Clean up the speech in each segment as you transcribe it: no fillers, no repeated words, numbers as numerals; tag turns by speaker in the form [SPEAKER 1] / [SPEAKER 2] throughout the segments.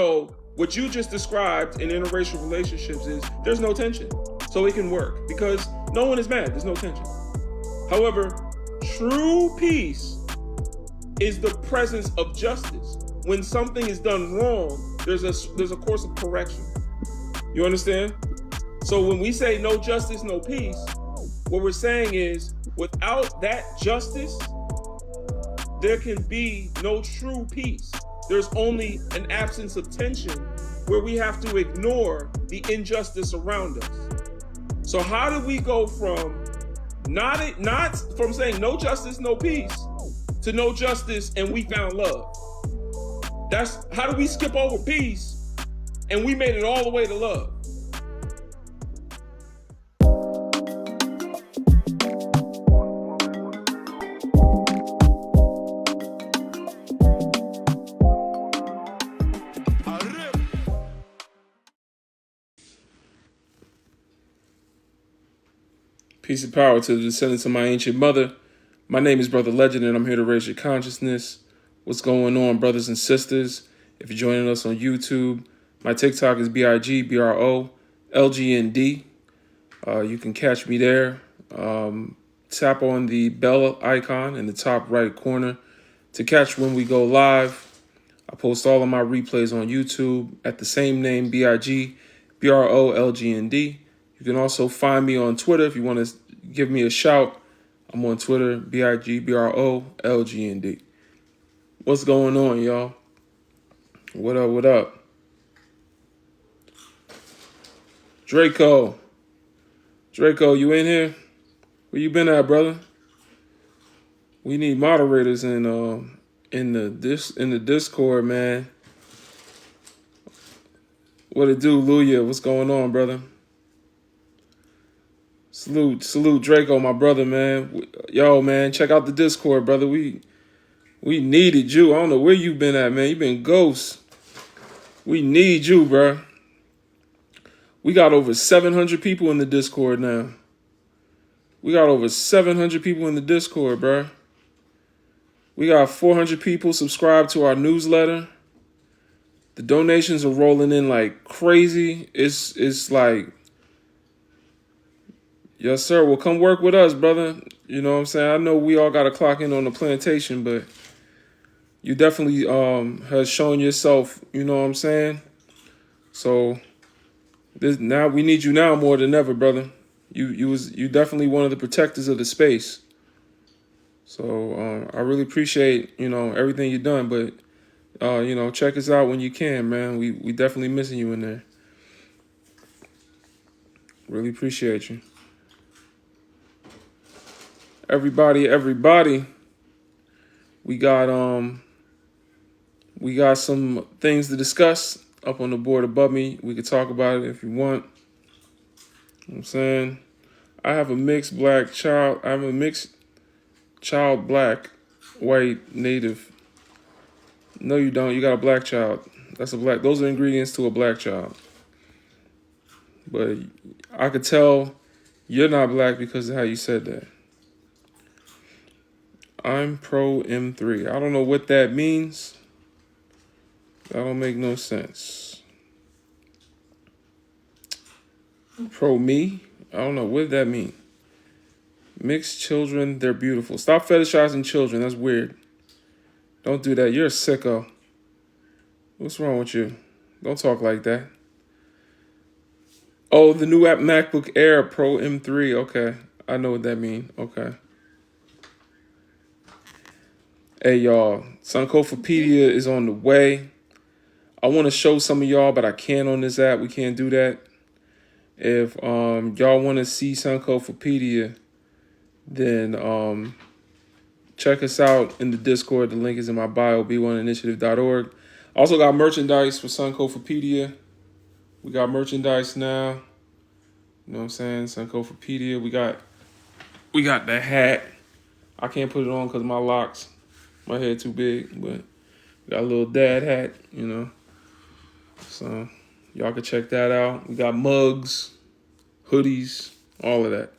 [SPEAKER 1] So what you just described in interracial relationships is there's no tension. So it can work because no one is mad. There's no tension. However, true peace is the presence of justice. When something is done wrong, there's a course of correction. You understand? So when we say no justice, no peace, what we're saying is without that justice, there can be no true peace. There's only an absence of tension where we have to ignore the injustice around us. So how do we go from not from saying no justice, no peace to no justice and we found love? That's how do we skip over peace and we made it all the way to love? Peace and power to the descendants of my ancient mother. My name is Brother Legend, and I'm here to raise your consciousness. What's going on, brothers and sisters? If you're joining us on YouTube, my TikTok is BIGBROLGND. You can catch me there. Tap on the bell icon in the top right corner to catch when we go live. I post all of my replays on YouTube at the same name, BIGBROLGND. You can also find me on Twitter if you want to give me a shout. I'm on Twitter, BIGBROLGND. What's going on, y'all? What up, what up? Draco, you in here? Where you been at, brother? We need moderators in the Discord, man. What it do, Luya? What's going on, brother? Salute Draco, my brother, man. Yo, man, check out the Discord, brother. We needed you. I don't know where you been at, man. You been ghost. We need you, bro. We got over 700 people in the Discord now. We got over 700 people in the Discord, bro. We got 400 people subscribed to our newsletter. The donations are rolling in like crazy. It's like, yes, sir. Well, come work with us, brother. You know what I'm saying? I know we all got to clock in on the plantation, but you definitely has shown yourself, you know what I'm saying? So now we need you now more than ever, brother. You definitely one of the protectors of the space. So I really appreciate, everything you've done, but check us out when you can, man. We definitely missing you in there. Really appreciate you. Everybody, we got some things to discuss up on the board above me. We could talk about it if you want. You know what I'm saying? I have a mixed child, black, white, native. No, you don't. You got a black child. Those are ingredients to a black child. But I could tell you're not black because of how you said that. I'm pro M3. I don't know what that means. That don't make no sense. Pro me? I don't know what that mean. Mixed children, they're beautiful. Stop fetishizing children. That's weird. Don't do that. You're a sicko. What's wrong with you? Don't talk like that. Oh, the new MacBook Air Pro M3. Okay. I know what that mean. Okay. Hey, y'all. Sankofapedia is on the way. I want to show some of y'all, but I can't on this app. We can't do that. If y'all want to see Sankofapedia, then check us out in the Discord. The link is in my bio, b1initiative.org. Also got merchandise for Sankofapedia. We got merchandise now. You know what I'm saying? Sankofapedia. We got the hat. I can't put it on because my locks. My head too big, but we got a little dad hat, So y'all can check that out. We got mugs, hoodies, all of that.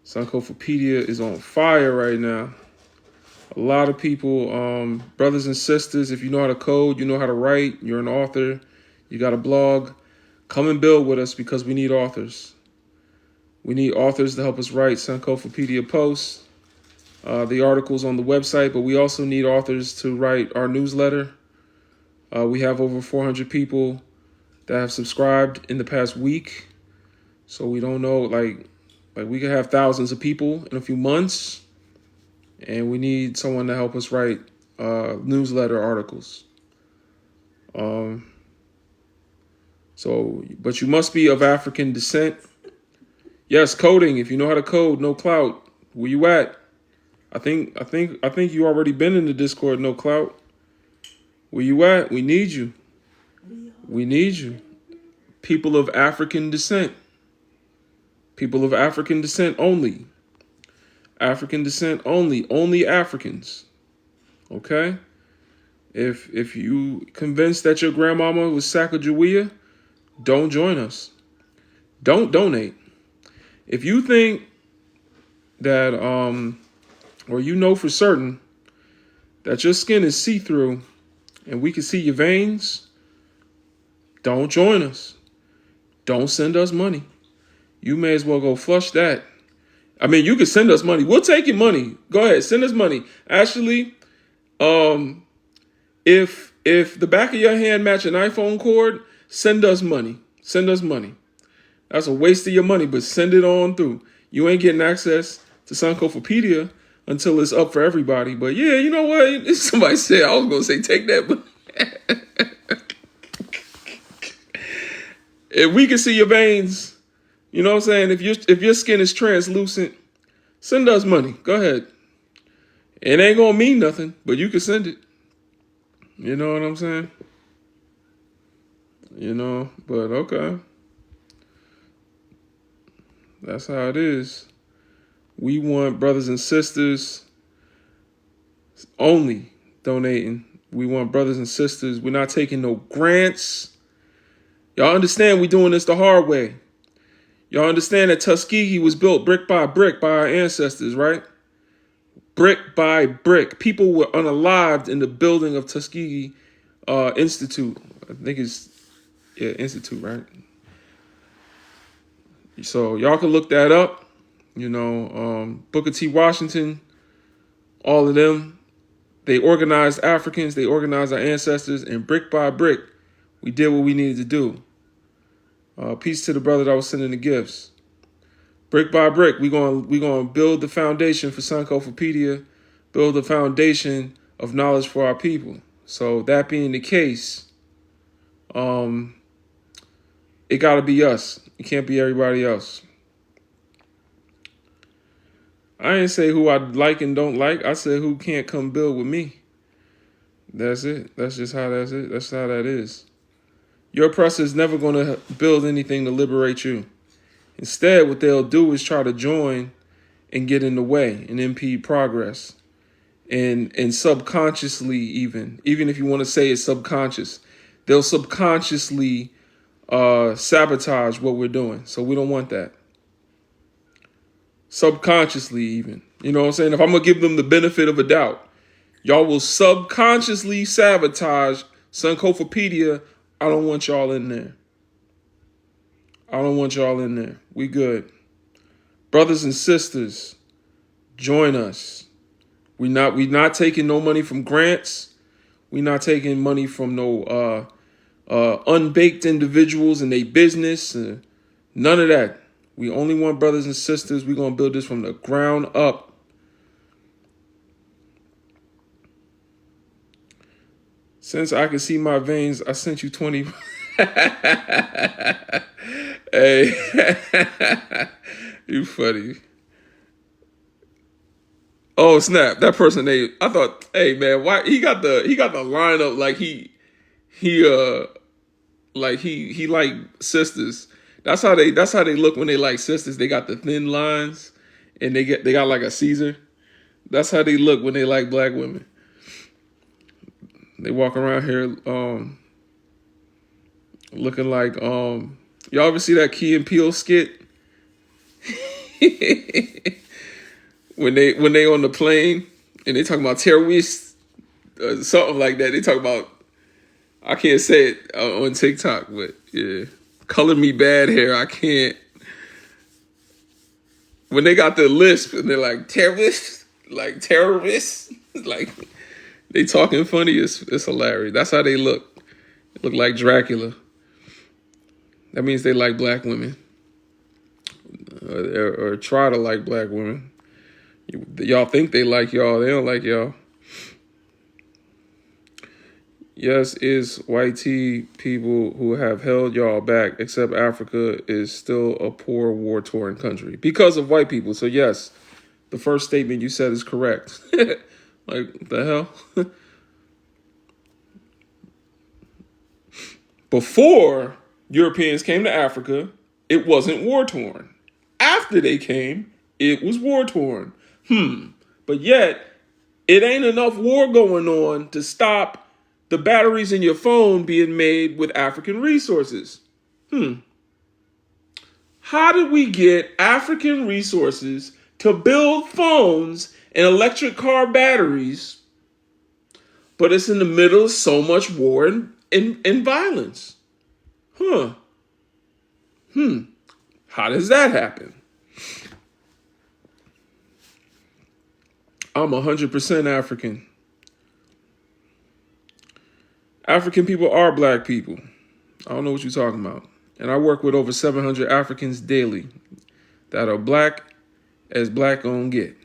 [SPEAKER 1] Sankofapedia is on fire right now. A lot of people, brothers and sisters, if you know how to code, you know how to write, you're an author, you got a blog, come and build with us because we need authors. We need authors to help us write Sankofapedia posts, the articles on the website, but we also need authors to write our newsletter. We have over 400 people that have subscribed in the past week. So we don't know, like we could have thousands of people in a few months, and we need someone to help us write newsletter articles. But you must be of African descent. Yes, coding. If you know how to code, no clout. Where you at? I think you already been in the Discord, no clout. Where you at? We need you. We need you. People of African descent. People of African descent only. African descent only. Only Africans. Okay? If you convinced that your grandmama was Sacagawea, don't join us. Don't donate. If you think that, or you know for certain that your skin is see-through and we can see your veins, don't join us. Don't send us money. You may as well go flush that. I mean, you can send us money. We'll take your money. Go ahead, send us money. Actually, if the back of your hand match an iPhone cord, send us money. Send us money. That's a waste of your money, but send it on through. You ain't getting access to Sankofapedia until it's up for everybody. But yeah, you know what? Somebody said, I was going to say, take that. But if we can see your veins, you know what I'm saying? If your skin is translucent, send us money. Go ahead. It ain't going to mean nothing, but you can send it. You know what I'm saying? You know, but okay. That's how it is. We want brothers and sisters only donating. We want brothers and sisters. We're not taking no grants. Y'all understand we doing this the hard way. Y'all understand that Tuskegee was built brick by our ancestors, right? Brick by brick. People were unalived in the building of Tuskegee Institute. I think it's, Institute, right? So y'all can look that up. You know, Booker T. Washington, all of them, they organized Africans, they organized our ancestors, and brick by brick, we did what we needed to do. Peace to the brother that was sending the gifts. Brick by brick, we're gonna build the foundation for Sankofapedia, build the foundation of knowledge for our people. So that being the case, it gotta be us. It can't be everybody else. I ain't say who I like and don't like. I said who can't come build with me. That's it. That's just how that's it. That's how that is. Your oppressor is never going to build anything to liberate you. Instead, what they'll do is try to join and get in the way and impede progress. And subconsciously even if you want to say it's subconscious, they'll subconsciously sabotage what we're doing. So we don't want that. Subconsciously even. You know what I'm saying? If I'm going to give them the benefit of a doubt, y'all will subconsciously sabotage Sankofapedia. I don't want y'all in there. I don't want y'all in there. We good. Brothers and sisters, join us. We not taking no money from grants. We not taking money from no unbaked individuals and their business. None of that. We only want brothers and sisters. We're going to build this from the ground up. Since I can see my veins, I sent you 20. Hey, you funny. Oh snap! That person, I thought, hey man, why he got the lineup like he like sisters. That's how they look when they like sisters. They got the thin lines, and they got like a Caesar. That's how they look when they like black women. They walk around here looking like y'all ever see that Key and Peele skit? when they on the plane And they talking about terrorists, something like that. They talk about, I can't say it on TikTok, but yeah, color me bad hair. I can't. When they got the lisp and they're like terrorists, like they talking funny. It's hilarious. That's how they look. They look like Dracula. That means they like black women, or try to like black women. Y'all think they like y'all. They don't like y'all. Yes, is white tea people who have held y'all back, except Africa is still a poor, war-torn country because of white people. So yes, the first statement you said is correct. Like, the hell? Before Europeans came to Africa, it wasn't war-torn. After they came, it was war-torn. But yet, it ain't enough war going on to stop the batteries in your phone being made with African resources. How did we get African resources to build phones and electric car batteries, but it's in the middle of so much war and violence? How does that happen? I'm 100% African. African people are black people. I don't know what you're talking about. And I work with over 700 Africans daily that are black as black gonna get.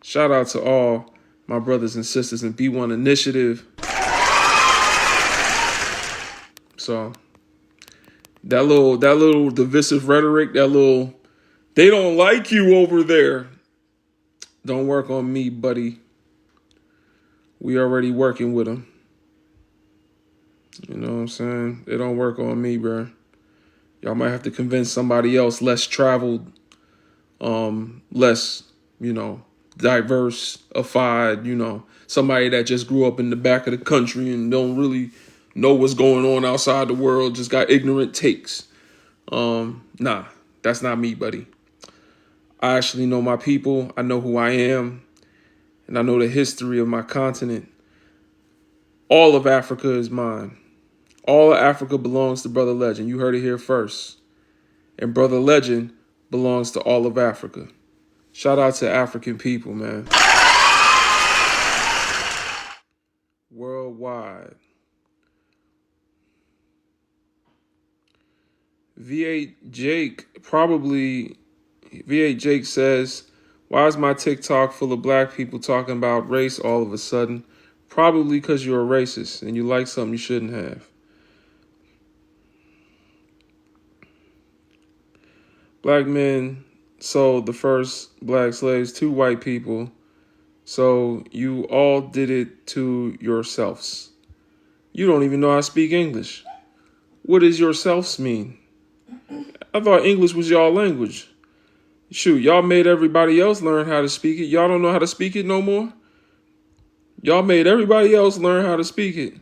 [SPEAKER 1] Shout out to all my brothers and sisters in B1 Initiative. So that little divisive rhetoric, they don't like you over there. Don't work on me, buddy. We already working with them. You know what I'm saying? They don't work on me, bro. Y'all might have to convince somebody else, less traveled, less, diversified, somebody that just grew up in the back of the country and don't really know what's going on outside the world, just got ignorant takes. Nah, that's not me, buddy. I actually know my people. I know who I am. And I know the history of my continent. All of Africa is mine. All of Africa belongs to Brother Legend. You heard it here first. And Brother Legend belongs to all of Africa. Shout out to African people, man. Worldwide. V8 Jake says, why is my TikTok full of black people talking about race all of a sudden? Probably because you're a racist and you like something you shouldn't have. Black men sold the first black slaves to white people, so you all did it to yourselves. You don't even know how to speak English. What does yourselves mean? I thought English was y'all language. Shoot, y'all made everybody else learn how to speak it. Y'all don't know how to speak it no more? Y'all made everybody else learn how to speak it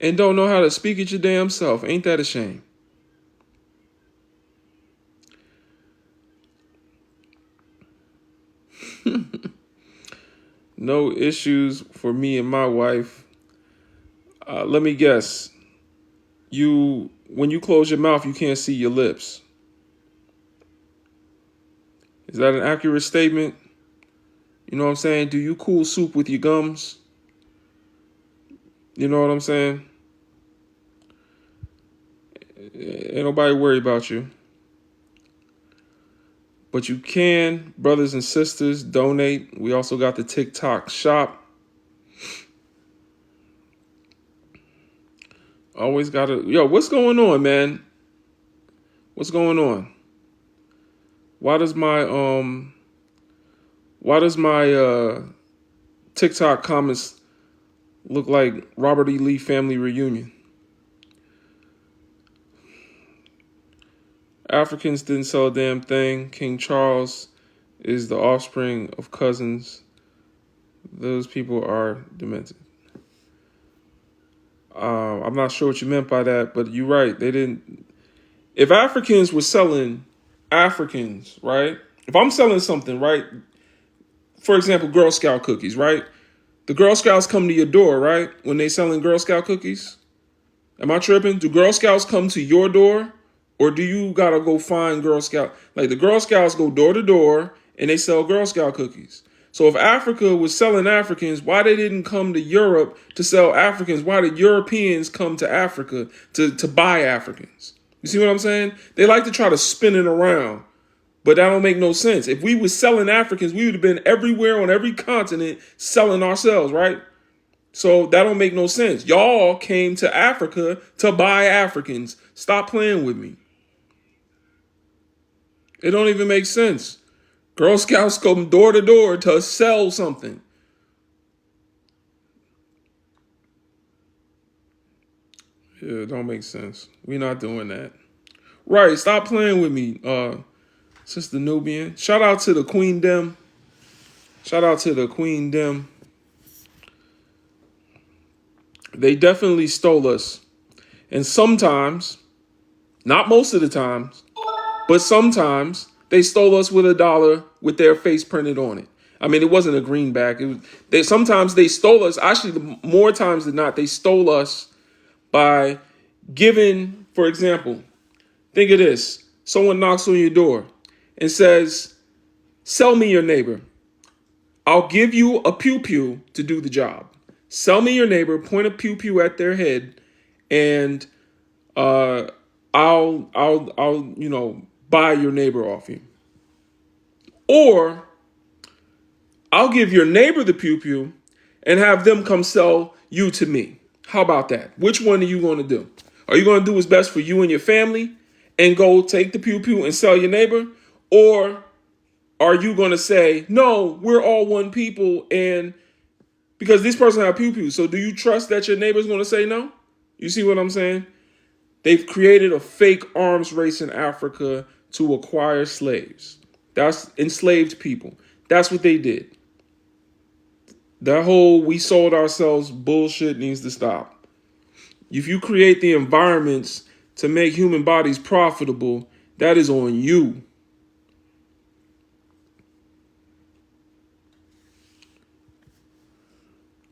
[SPEAKER 1] and don't know how to speak it your damn self. Ain't that a shame? No issues for me and my wife. Let me guess. When you close your mouth, you can't see your lips. Is that an accurate statement? You know what I'm saying? Do you cool soup with your gums? You know what I'm saying? Ain't nobody worry about you. But you can, brothers and sisters, donate. We also got the TikTok shop. Always got to... Yo, what's going on, man? What's going on? Why does my TikTok comments look like Robert E. Lee family reunion? Africans didn't sell a damn thing. King Charles is the offspring of cousins. Those people are demented. I'm not sure what you meant by that, but you're right. They didn't. If Africans were selling Africans, right? If I'm selling something, right? For example, Girl Scout cookies, right? The Girl Scouts come to your door, right? When they selling Girl Scout cookies. Am I tripping? Do Girl Scouts come to your door? Or do you gotta go find Girl Scout? Like the Girl Scouts go door to door and they sell Girl Scout cookies. So if Africa was selling Africans, why they didn't come to Europe to sell Africans? Why did Europeans come to Africa to buy Africans? You see what I'm saying? They like to try to spin it around, but that don't make no sense. If we was selling Africans, we would have been everywhere on every continent selling ourselves, right? So that don't make no sense. Y'all came to Africa to buy Africans. Stop playing with me. It don't even make sense. Girl Scouts come door to door to sell something. Yeah, it don't make sense. We're not doing that. Right, stop playing with me, Sister Nubian. Shout out to the Queen Dem. Shout out to the Queen Dem. They definitely stole us. And sometimes, not most of the times, but sometimes they stole us with $1 with their face printed on it. I mean, it wasn't a greenback. Sometimes they stole us. Actually, more times than not, they stole us by giving, for example, think of this. Someone knocks on your door and says, sell me your neighbor. I'll give you a pew-pew to do the job. Sell me your neighbor, point a pew-pew at their head, and I'll buy your neighbor off you. Or I'll give your neighbor the pew-pew and have them come sell you to me. How about that? Which one are you going to do? Are you going to do what's best for you and your family and go take the pew-pew and sell your neighbor? Or are you going to say, no, we're all one people, and because this person have pew-pew, so do you trust that your neighbor's going to say no? You see what I'm saying? They've created a fake arms race in Africa to acquire slaves. That's enslaved people. That's what they did. That whole we sold ourselves bullshit needs to stop. If you create the environments to make human bodies profitable, that is on you.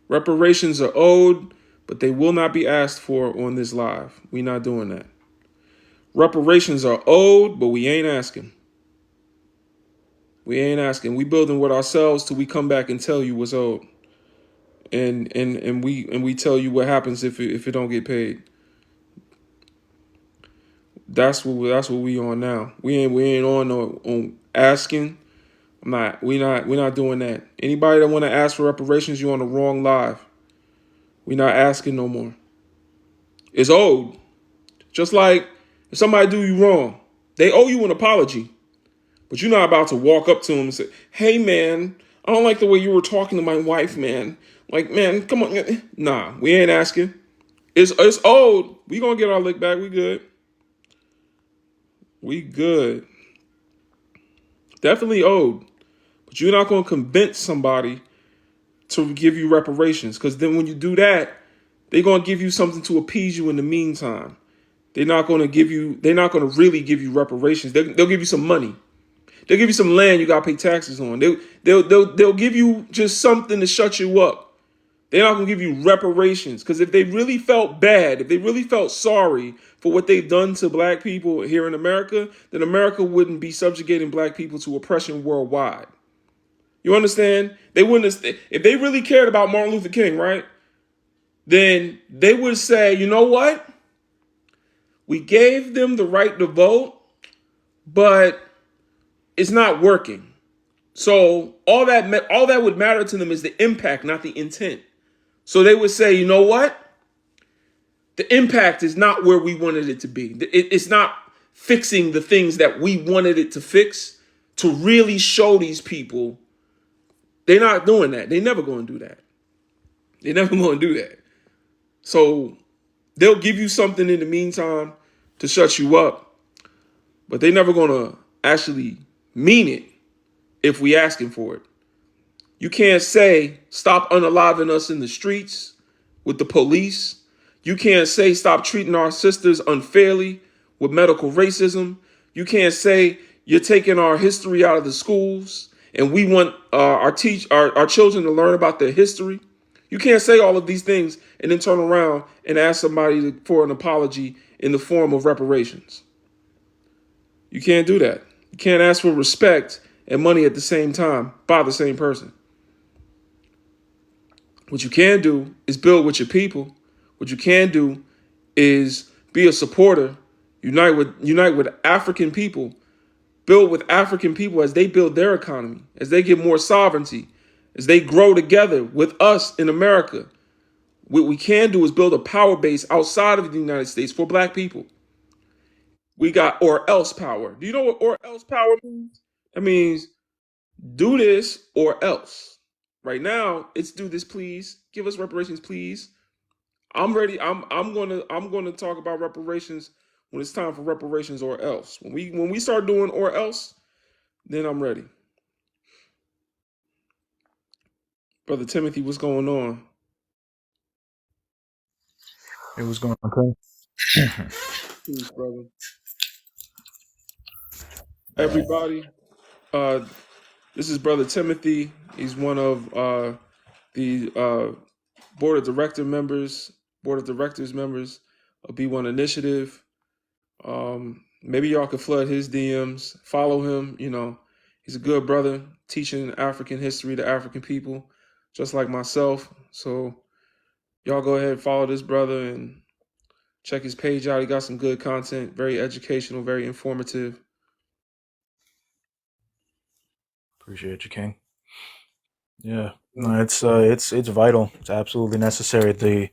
[SPEAKER 1] Reparations are owed, but they will not be asked for on this live. We're not doing that. Reparations are owed, but we ain't asking. We ain't asking. We building with ourselves till we come back and tell you what's owed. And we tell you what happens if it don't get paid. That's what we on now. We ain't on asking. We're not doing that. Anybody that want to ask for reparations, you on the wrong live. We're not asking no more. It's owed. Just like if somebody do you wrong, they owe you an apology. But you're not about to walk up to them and say, hey, man, I don't like the way you were talking to my wife, man. Like, man, come on. Nah, we ain't asking. It's owed. We going to get our lick back. We good. We good. Definitely owed. But you're not going to convince somebody to give you reparations. Because then when you do that, they're going to give you something to appease you in the meantime. They're not going to really give you reparations. They'll give you some money. They'll give you some land you got to pay taxes on. They'll give you just something to shut you up. They're not going to give you reparations. Because if they really felt bad, if they really felt sorry for what they've done to black people here in America, then America wouldn't be subjugating black people to oppression worldwide. You understand? They wouldn't have, if they really cared about Martin Luther King, right? Then they would say, you know what? We gave them the right to vote, but it's not working. So all that would matter to them is the impact, not the intent. So they would say, you know what? The impact is not where we wanted it to be. It's not fixing the things that we wanted it to fix to really show these people. They're not doing that. They're never going to do that. They're never going to do that. So they'll give you something in the meantime to shut you up, but they're never going to actually mean it if we asking for it. You can't say, stop unaliving us in the streets with the police. You can't say, stop treating our sisters unfairly with medical racism. You can't say, you're taking our history out of the schools and we want our children to learn about their history. You can't say all of these things and then turn around and ask somebody for an apology in the form of reparations. You can't do that. You can't ask for respect and money at the same time by the same person. What you can do is build with your people. What you can do is be a supporter, unite with African people, build with African people as they build their economy, as they get more sovereignty, as they grow together with us in America. What we can do is build a power base outside of the United States for black people. We got or else power. Do you know what or else power means? That means do this or else. Right now, it's do this, please. Give us reparations, please. I'm ready. I'm gonna talk about reparations when it's time for reparations or else. When we start doing or else, then I'm ready. Brother Timothy, what's going on?
[SPEAKER 2] It was going okay.
[SPEAKER 1] Peace, brother. Everybody, this is Brother Timothy. He's one of the board of directors members of B1 Initiative. Maybe y'all could flood his DMs, follow him. He's a good brother teaching African history to African people, just like myself. So y'all go ahead and follow this brother and check his page out. He got some good content, very educational, very informative.
[SPEAKER 2] Appreciate you, King. Yeah, no, it's vital. It's absolutely necessary.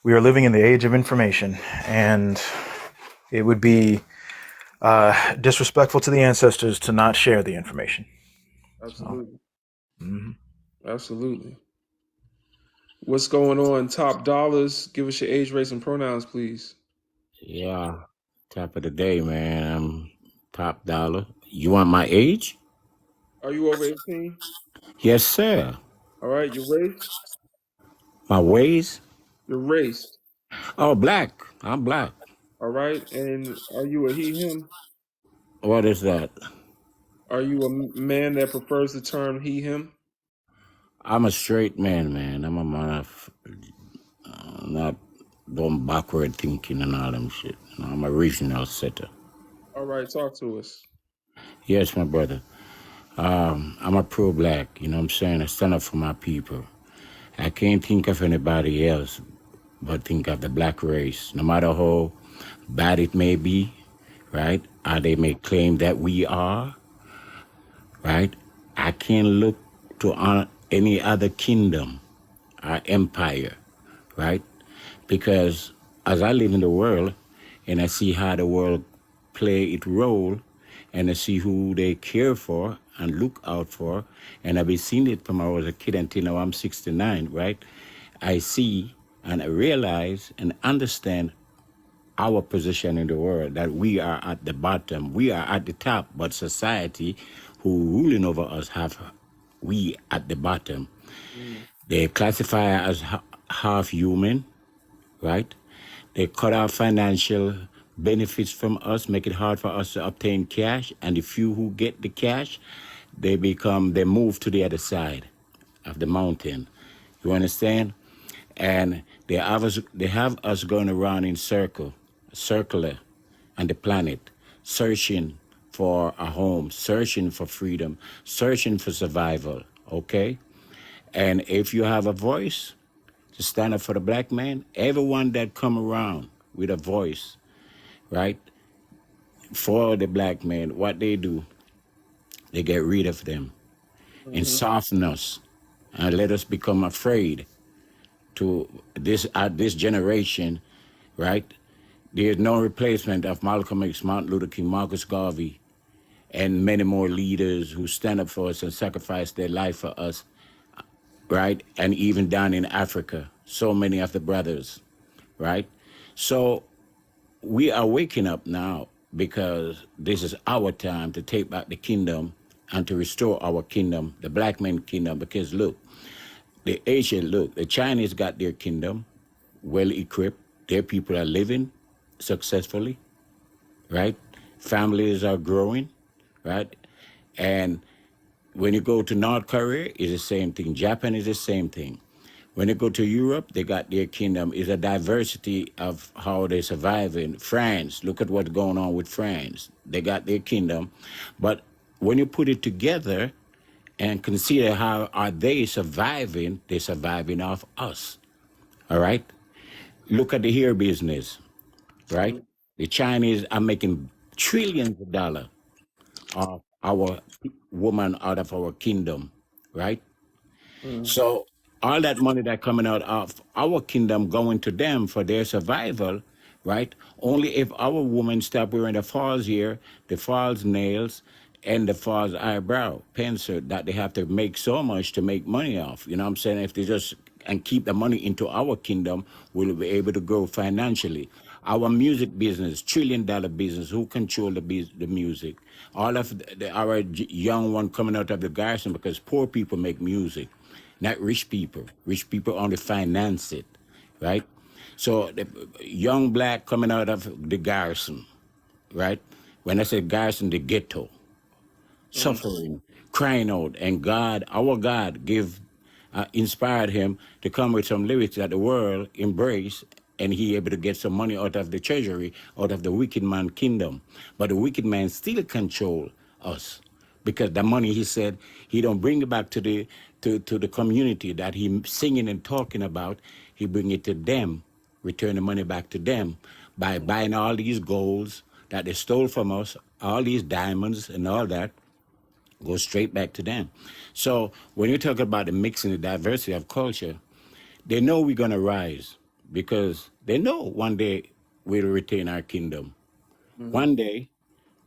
[SPEAKER 2] We are living in the age of information, and it would be disrespectful to the ancestors to not share the information.
[SPEAKER 1] Absolutely.
[SPEAKER 2] So,
[SPEAKER 1] Absolutely. What's going on? Top dollars. Give us your age, race, and pronouns, please.
[SPEAKER 3] Yeah, top of the day, man. I'm top dollar. You want my age?
[SPEAKER 1] Are you over 18?
[SPEAKER 3] Yes, sir.
[SPEAKER 1] All right. Your race?
[SPEAKER 3] My ways?
[SPEAKER 1] Your race.
[SPEAKER 3] Oh, black. I'm black.
[SPEAKER 1] All right. And are you a he, him?
[SPEAKER 3] What is that?
[SPEAKER 1] Are you a man that prefers the term he, him?
[SPEAKER 3] I'm a straight man. I'm a man of not going backward thinking and all them shit. I'm a regional setter.
[SPEAKER 1] All right. Talk to us.
[SPEAKER 3] Yes, my brother. I'm a pro-black. You know what I'm saying? I stand up for my people. I can't think of anybody else but think of the black race. No matter how bad it may be, right? Or they may claim that we are, right? I can't look to any other kingdom or empire, right? Because as I live in the world and I see how the world play its role and I see who they care for and look out for, and I've been seeing it from I was a kid until now I'm 69, right? I see and I realize and understand our position in the world, that we are at the bottom, we are at the top, but society who ruling over us have we at the bottom. They classify us as half human, right? They cut off financial benefits from us, make it hard for us to obtain cash, and the few who get the cash, they move to the other side of the mountain. You understand? And they have us going around in circular on the planet, searching for a home, searching for freedom, searching for survival, okay? And if you have a voice to stand up for the black man, everyone that come around with a voice, right, for the black man, what they do, they get rid of them and soften us and let us become afraid to this generation, right? There's no replacement of Malcolm X, Martin Luther King, Marcus Garvey, and many more leaders who stand up for us and sacrifice their life for us, right? And even down in Africa, so many of the brothers, right? So we are waking up now because this is our time to take back the kingdom and to restore our kingdom, the black man kingdom, because look, the Chinese got their kingdom well equipped. Their people are living successfully, right? Families are growing, right? And when you go to North Korea, it's the same thing. Japan is the same thing. When you go to Europe, they got their kingdom. It's a diversity of how they survive in France. Look at what's going on with France. They got their kingdom. But when you put it together and consider how are they surviving, they're surviving off us. All right? Look at the hair business, right? The Chinese are making trillions of dollars off our woman out of our kingdom, right? So all that money that coming out of our kingdom going to them for their survival, right? Only if our women stop wearing the false hair, the false nails, and the false eyebrow pencil that they have to make so much to make money off. You know what I'm saying? If they just and keep the money into our kingdom, we'll be able to grow financially. Our music business, $1 trillion business, who control the music? All of our young one coming out of the garrison because poor people make music, not rich people. Rich people only finance it, right? So the young black coming out of the garrison, right? When I say garrison, the ghetto, suffering, crying out, and God, our God, inspired him to come with some lyrics that the world embrace, and he able to get some money out of the treasury, out of the wicked man kingdom. But the wicked man still control us because the money, he said, he don't bring it back to the community that he singing and talking about. He bring it to them, return the money back to them by buying all these golds that they stole from us, all these diamonds and all that, go straight back to them. So when you talk about the mixing, the diversity of culture, they know we're going to rise because they know one day we'll retain our kingdom. One day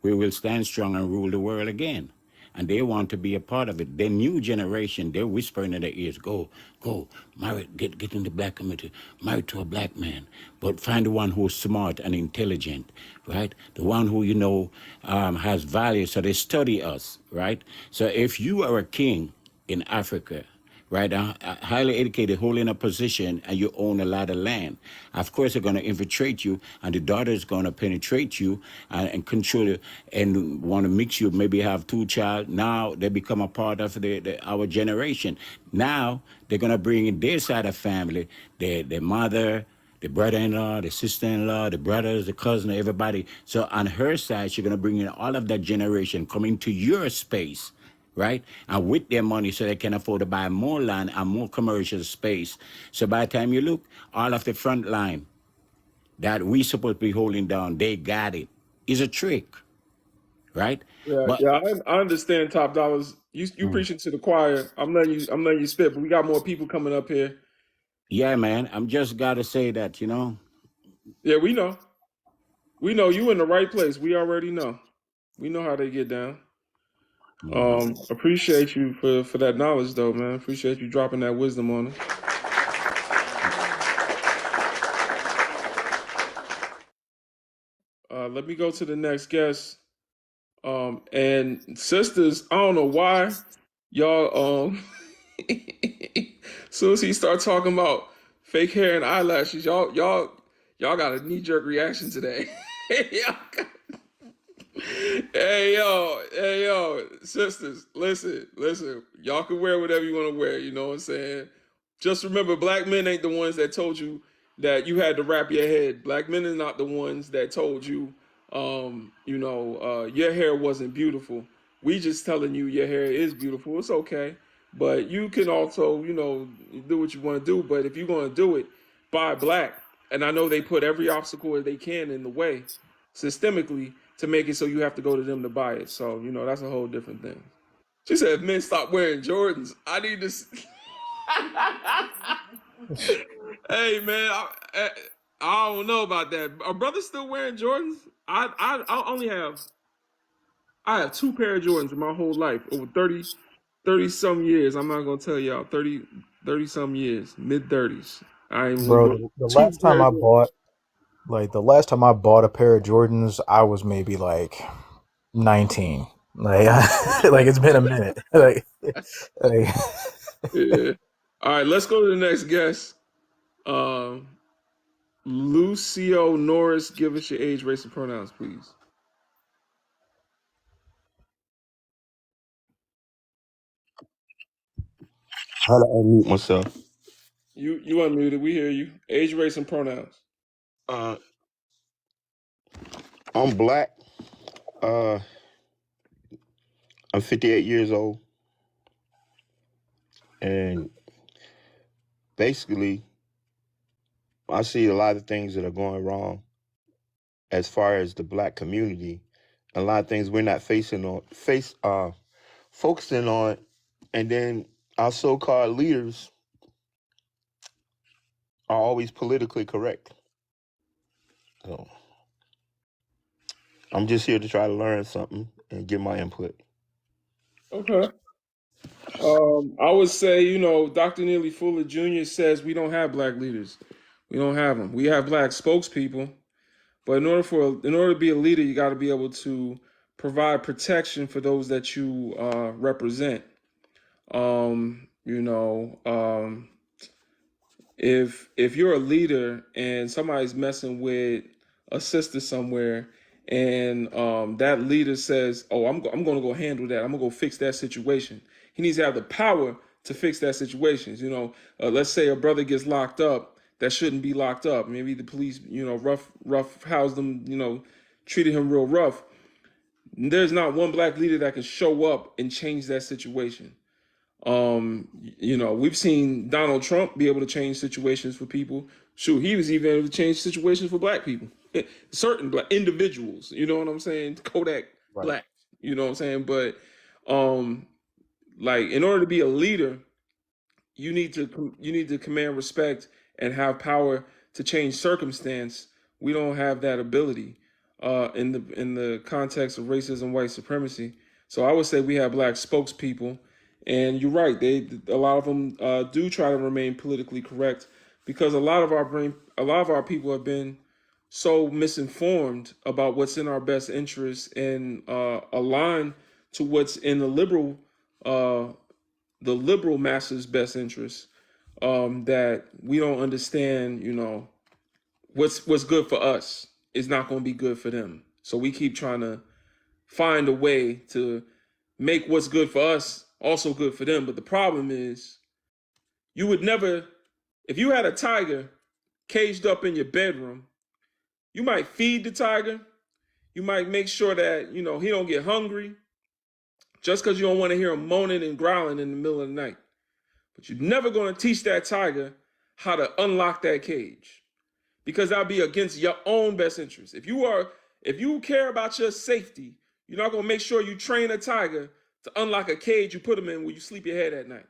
[SPEAKER 3] we will stand strong and rule the world again. And they want to be a part of it. The new generation, they're whispering in their ears, go, marry, get in the black community, marry to a black man. But find the one who's smart and intelligent, right? The one who, has value. So they study us, right? So if you are a king in Africa, right, highly educated, holding a position, and you own a lot of land. Of course, they're going to infiltrate you, and the daughter is going to penetrate you and control you and want to mix you, maybe have two child. Now they become a part of our generation. Now they're going to bring in their side of family, their mother, the brother-in-law, the sister-in-law, the brothers, the cousin, everybody. So on her side, she's going to bring in all of that generation coming to your space, right? And with their money so they can afford to buy more land and more commercial space. So by the time you look, all of the front line that we supposed to be holding down, they got it. It's a trick, right?
[SPEAKER 1] Yeah,
[SPEAKER 3] But
[SPEAKER 1] yeah, I understand. Top dollars. You preaching to the choir. I'm letting you spit, but we got more people coming up here.
[SPEAKER 3] yeah, man, I'm just got to say that,
[SPEAKER 1] Yeah, we know. We know you in the right place. We already know. We know how they get down. Appreciate you for that knowledge, though, man. Appreciate you dropping that wisdom on us. Let me go to the next guest. And sisters, I don't know why y'all. Soon as he start talking about fake hair and eyelashes, y'all got a knee jerk reaction today. Y'all got- hey yo, sisters, listen. Y'all can wear whatever you want to wear. You know what I'm saying? Just remember, black men ain't the ones that told you that you had to wrap your head. Black men are not the ones that told you, your hair wasn't beautiful. We just telling you your hair is beautiful. It's okay, but you can also, do what you want to do. But if you're going to do it, buy black. And I know they put every obstacle that they can in the way, systemically, to make it so you have to go to them to buy it. So that's a whole different thing. She said, if men stop wearing Jordans, I need to. Hey man, I don't know about that. Are brothers still wearing Jordans? I have two pair of Jordans in my whole life, over 30 some years. I'm not gonna tell y'all 30 some years, mid 30s. I ain't
[SPEAKER 2] Bro,
[SPEAKER 1] with
[SPEAKER 2] the
[SPEAKER 1] two
[SPEAKER 2] last
[SPEAKER 1] pair
[SPEAKER 2] time
[SPEAKER 1] of
[SPEAKER 2] I
[SPEAKER 1] Jordans.
[SPEAKER 2] bought the last time I bought a pair of Jordans, I was maybe like 19. Like like it's been a minute. Like
[SPEAKER 1] Yeah. All right, let's go to the next guest. Um, Lucio Norris, give us your age, race, and pronouns, please.
[SPEAKER 4] How to unmute myself?
[SPEAKER 1] You unmuted. We hear you. Age, race, and pronouns.
[SPEAKER 4] Uh, I'm black. Uh, I'm 58 years old, and basically, I see a lot of things that are going wrong as far as the black community. A lot of things we're not focusing on, and then our so-called leaders are always politically correct. So I'm just here to try to learn something and give my input.
[SPEAKER 1] Okay. I would say, Dr. Neely Fuller Jr. says we don't have black leaders. We don't have them. We have black spokespeople, but in order to be a leader, you got to be able to provide protection for those that you represent. Um, you know, um, if you're a leader and somebody's messing with a sister somewhere, and that leader says, "Oh, I'm going to go handle that. I'm going to go fix that situation." He needs to have the power to fix that situation. Let's say a brother gets locked up that shouldn't be locked up. Maybe the police, rough housed him, treated him real rough. There's not one black leader that can show up and change that situation. We've seen Donald Trump be able to change situations for people. Shoot, he was even able to change situations for black people, certain black individuals. You know what I'm saying? Kodak
[SPEAKER 4] Right.
[SPEAKER 1] Black. You know what I'm saying? But, in order to be a leader, you need to command respect and have power to change circumstance. We don't have that ability in the context of racism, white supremacy. So I would say we have black spokespeople, and you're right. A lot of them do try to remain politically correct because a lot of our people have been so misinformed about what's in our best interest and aligned to what's in uh, the liberal masses' best interest, that we don't understand. What's good for us is not going to be good for them. So we keep trying to find a way to make what's good for us also good for them. But the problem is, you would never, if you had a tiger caged up in your bedroom, you might feed the tiger. You might make sure that, he don't get hungry just because you don't want to hear him moaning and growling in the middle of the night. But you're never going to teach that tiger how to unlock that cage, because that'll be against your own best interest. If you care about your safety, you're not going to make sure you train a tiger to unlock a cage you put him in where you sleep your head at night,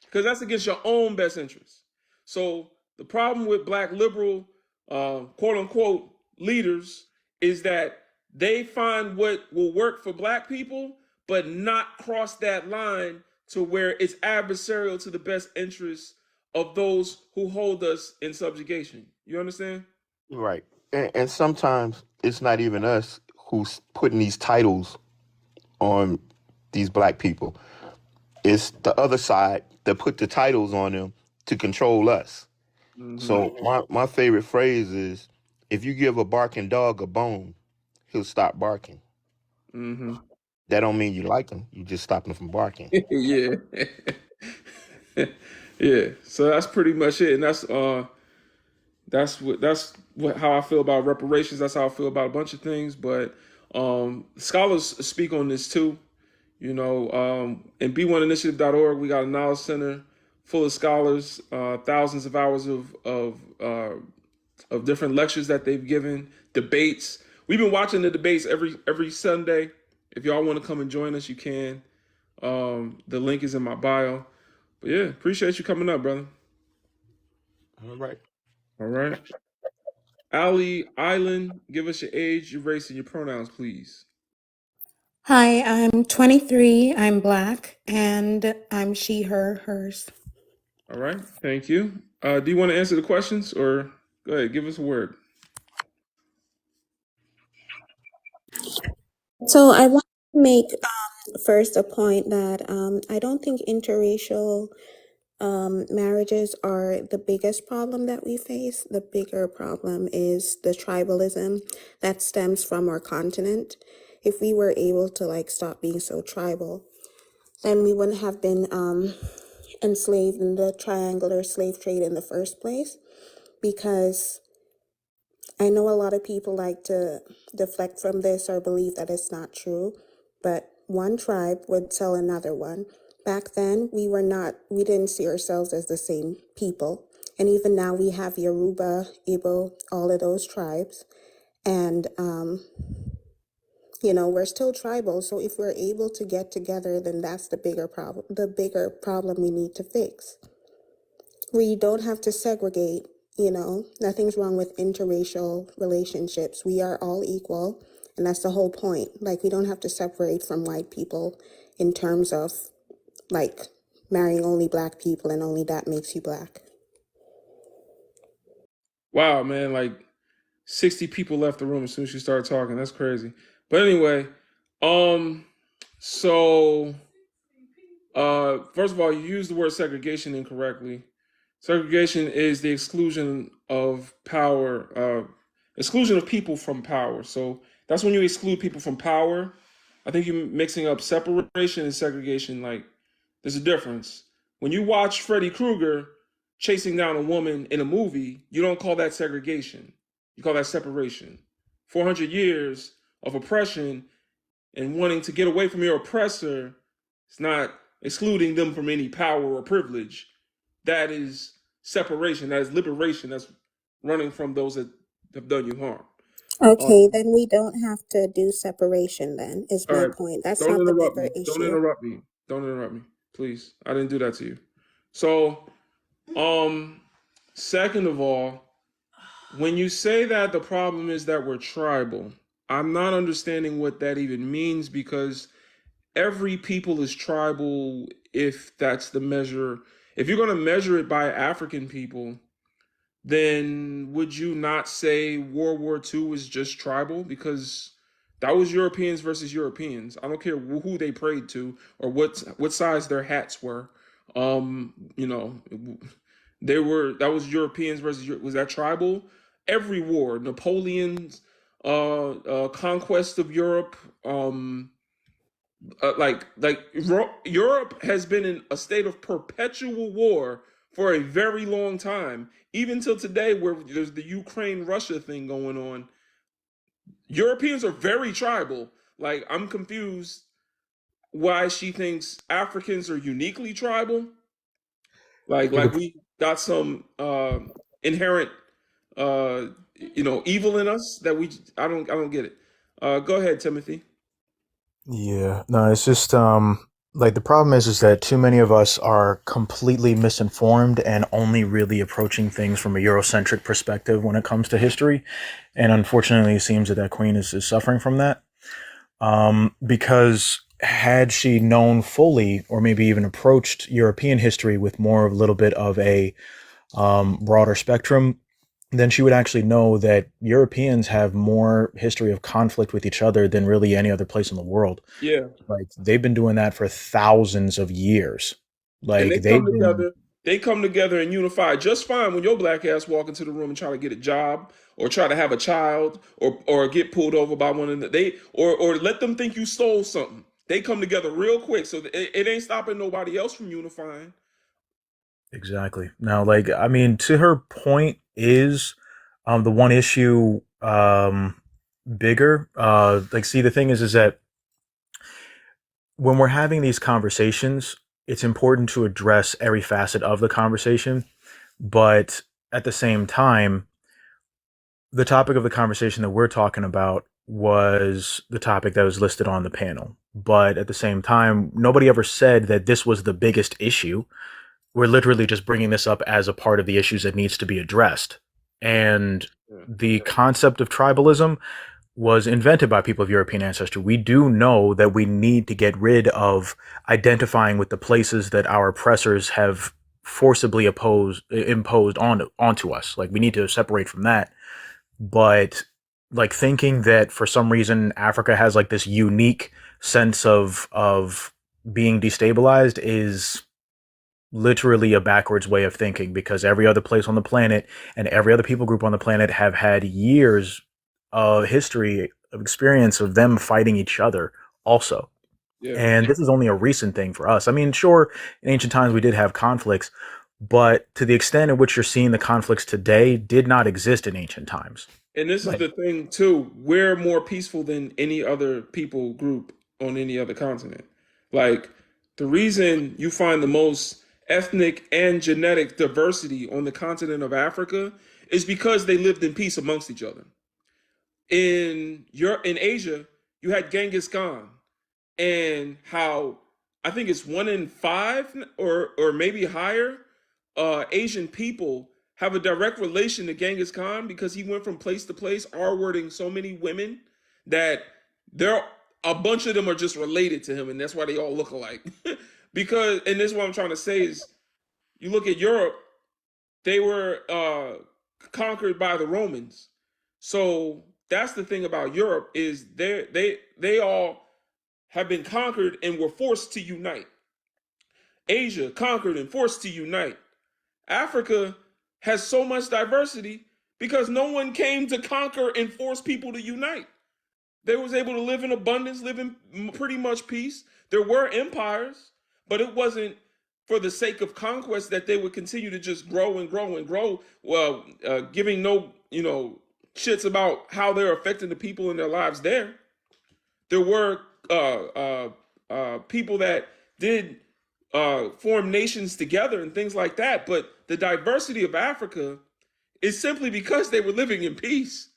[SPEAKER 1] because that's against your own best interest. So the problem with black liberal, quote unquote, leaders is that they find what will work for black people, but not cross that line to where it's adversarial to the best interests of those who hold us in subjugation. You understand?
[SPEAKER 4] Right. And sometimes it's not even us who's putting these titles on these black people. It's the other side that put the titles on them to control us.
[SPEAKER 1] Mm-hmm.
[SPEAKER 4] So my favorite phrase is, if you give a barking dog a bone, he'll stop barking.
[SPEAKER 1] Mm-hmm.
[SPEAKER 4] That don't mean you like him. You just stop him from barking.
[SPEAKER 1] Yeah. Yeah. So that's pretty much it. And that's how I feel about reparations. That's how I feel about a bunch of things. But scholars speak on this too. And b1initiative.org, we got a knowledge center full of scholars, thousands of hours of different lectures that they've given, debates. We've been watching the debates every Sunday. If y'all want to come and join us, you can. The link is in my bio. But yeah, appreciate you coming up, brother.
[SPEAKER 4] All right.
[SPEAKER 1] All right. Ali Island, give us your age, your race, and your pronouns, please.
[SPEAKER 5] Hi, I'm 23, I'm Black, and I'm she, her, hers.
[SPEAKER 1] All right, thank you. Do you want to answer the questions, or go ahead, give us a word?
[SPEAKER 5] So I want to make first a point that I don't think interracial marriages are the biggest problem that we face. The bigger problem is the tribalism that stems from our continent. If we were able to stop being so tribal, then we wouldn't have been enslaved in the triangular slave trade in the first place, because I know a lot of people like to deflect from this or believe that it's not true, but one tribe would tell another one. Back then, we didn't see ourselves as the same people. And even now we have Yoruba, Igbo, all of those tribes. And, we're still tribal. So if we're able to get together, then that's the bigger problem we need to fix. We don't have to segregate, nothing's wrong with interracial relationships. We are all equal, and that's the whole point. Like, we don't have to separate from white people in terms of, like, marrying only black people and only that makes you black.
[SPEAKER 1] Wow, man, like 60 people left the room as soon as she started talking. That's crazy. But anyway, so first of all, you used the word segregation incorrectly. Segregation is the exclusion of power, exclusion of people from power. So that's when you exclude people from power. I think you're mixing up separation and segregation. Like, there's a difference. When you watch Freddy Krueger chasing down a woman in a movie, you don't call that segregation. You call that separation. 400 years of oppression and wanting to get away from your oppressor is not excluding them from any power or privilege. That is separation. That is liberation. That's running from those that have done you harm.
[SPEAKER 5] Okay, then we don't have to do separation then, is
[SPEAKER 1] All
[SPEAKER 5] my
[SPEAKER 1] right.
[SPEAKER 5] point. That's
[SPEAKER 1] Don't
[SPEAKER 5] not the
[SPEAKER 1] interrupt
[SPEAKER 5] bigger
[SPEAKER 1] me. Don't
[SPEAKER 5] issue.
[SPEAKER 1] interrupt me. Don't interrupt me. Please. I didn't do that to you. So, second of all, when you say that the problem is that we're tribal, I'm not understanding what that even means, because every people is tribal if that's the measure. If you're going to measure it by African people, then would you not say World War II was just tribal? Because that was Europeans versus Europeans. I don't care who they prayed to or what size their hats were. You know, that was Europeans versus was that tribal? Every war, Napoleon's conquest of Europe, Europe has been in a state of perpetual war for a very long time, even till today, where there's the Ukraine-Russia thing going on. Europeans are very tribal. Like, I'm confused why she thinks Africans are uniquely tribal. Like we got some inherent evil in us that I don't get it. Go ahead, Timothy.
[SPEAKER 2] Yeah, no, it's just like the problem is that too many of us are completely misinformed and only really approaching things from a Eurocentric perspective when it comes to history, and unfortunately, it seems that queen is suffering from that. Because had she known fully, or maybe even approached European history with more of a little bit of a broader spectrum, then she would actually know that Europeans have more history of conflict with each other than really any other place in the world.
[SPEAKER 1] Yeah.
[SPEAKER 2] Like, they've been doing that for thousands of years.
[SPEAKER 1] And
[SPEAKER 2] Like, they've been,
[SPEAKER 1] they come together and unify just fine when your black ass walk into the room and try to get a job or try to have a child or get pulled over by one of them. Or let them think you stole something. They come together real quick, so it ain't stopping nobody else from unifying.
[SPEAKER 2] exactly. Now, like, I mean, to her point is the one issue bigger. Like, see, the thing is that when we're having these conversations, it's important to address every facet of the conversation. But at the same time, the topic of the conversation that we're talking about was the topic that was listed on the panel. But at the same time, nobody ever said that this was the biggest issue. We're literally just bringing this up as a part of the issues that needs to be addressed. And the concept of tribalism was invented by people of European ancestry. We do know that we need to get rid of identifying with the places that our oppressors have forcibly imposed onto us. Like, we need to separate from that. But like, thinking that for some reason Africa has like this unique sense of being destabilized is literally a backwards way of thinking, because every other place on the planet and every other people group on the planet have had years of history of experience of them fighting each other also.
[SPEAKER 1] Yeah.
[SPEAKER 2] And this is only a recent thing for us. I mean, sure, in ancient times we did have conflicts, but to the extent in which you're seeing the conflicts today did not exist in ancient times.
[SPEAKER 1] And this is
[SPEAKER 2] Like,
[SPEAKER 1] the thing too. We're more peaceful than any other people group on any other continent. Like the reason you find the most ethnic and genetic diversity on the continent of Africa is because they lived in peace amongst each other. In Asia, you had Genghis Khan, and how I think it's 1 in 5 or maybe higher Asian people have a direct relation to Genghis Khan because he went from place to place, R-wording so many women that there a bunch of them are just related to him, and that's why they all look alike. Because, and this is what I'm trying to say is, you look at Europe, they were conquered by the Romans. So that's the thing about Europe is they all have been conquered and were forced to unite. Asia conquered and forced to unite. Africa has so much diversity because no one came to conquer and force people to unite. They was able to live in abundance, live in pretty much peace. There were empires, but it wasn't for the sake of conquest that they would continue to just grow and grow and grow, well, giving no, shits about how they're affecting the people in their lives there. There were people that did form nations together and things like that, but the diversity of Africa is simply because they were living in peace.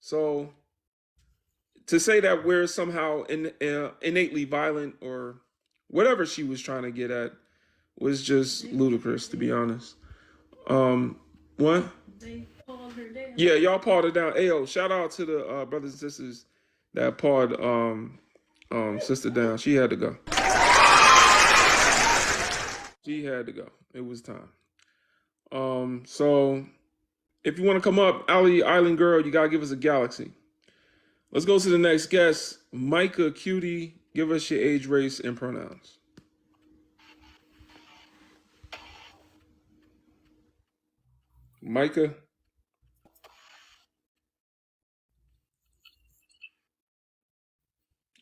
[SPEAKER 1] So to say that we're somehow innately violent or whatever she was trying to get at was just ludicrous, to be honest. What? Yeah, y'all pawed it down. Ayo, shout out to the brothers and sisters that pawed sister down. She had to go. She had to go. It was time. So if you want to come up, Ali Island Girl, you gotta give us a galaxy. Let's go to the next guest. Micah Cutie, give us your age, race, and pronouns. Micah.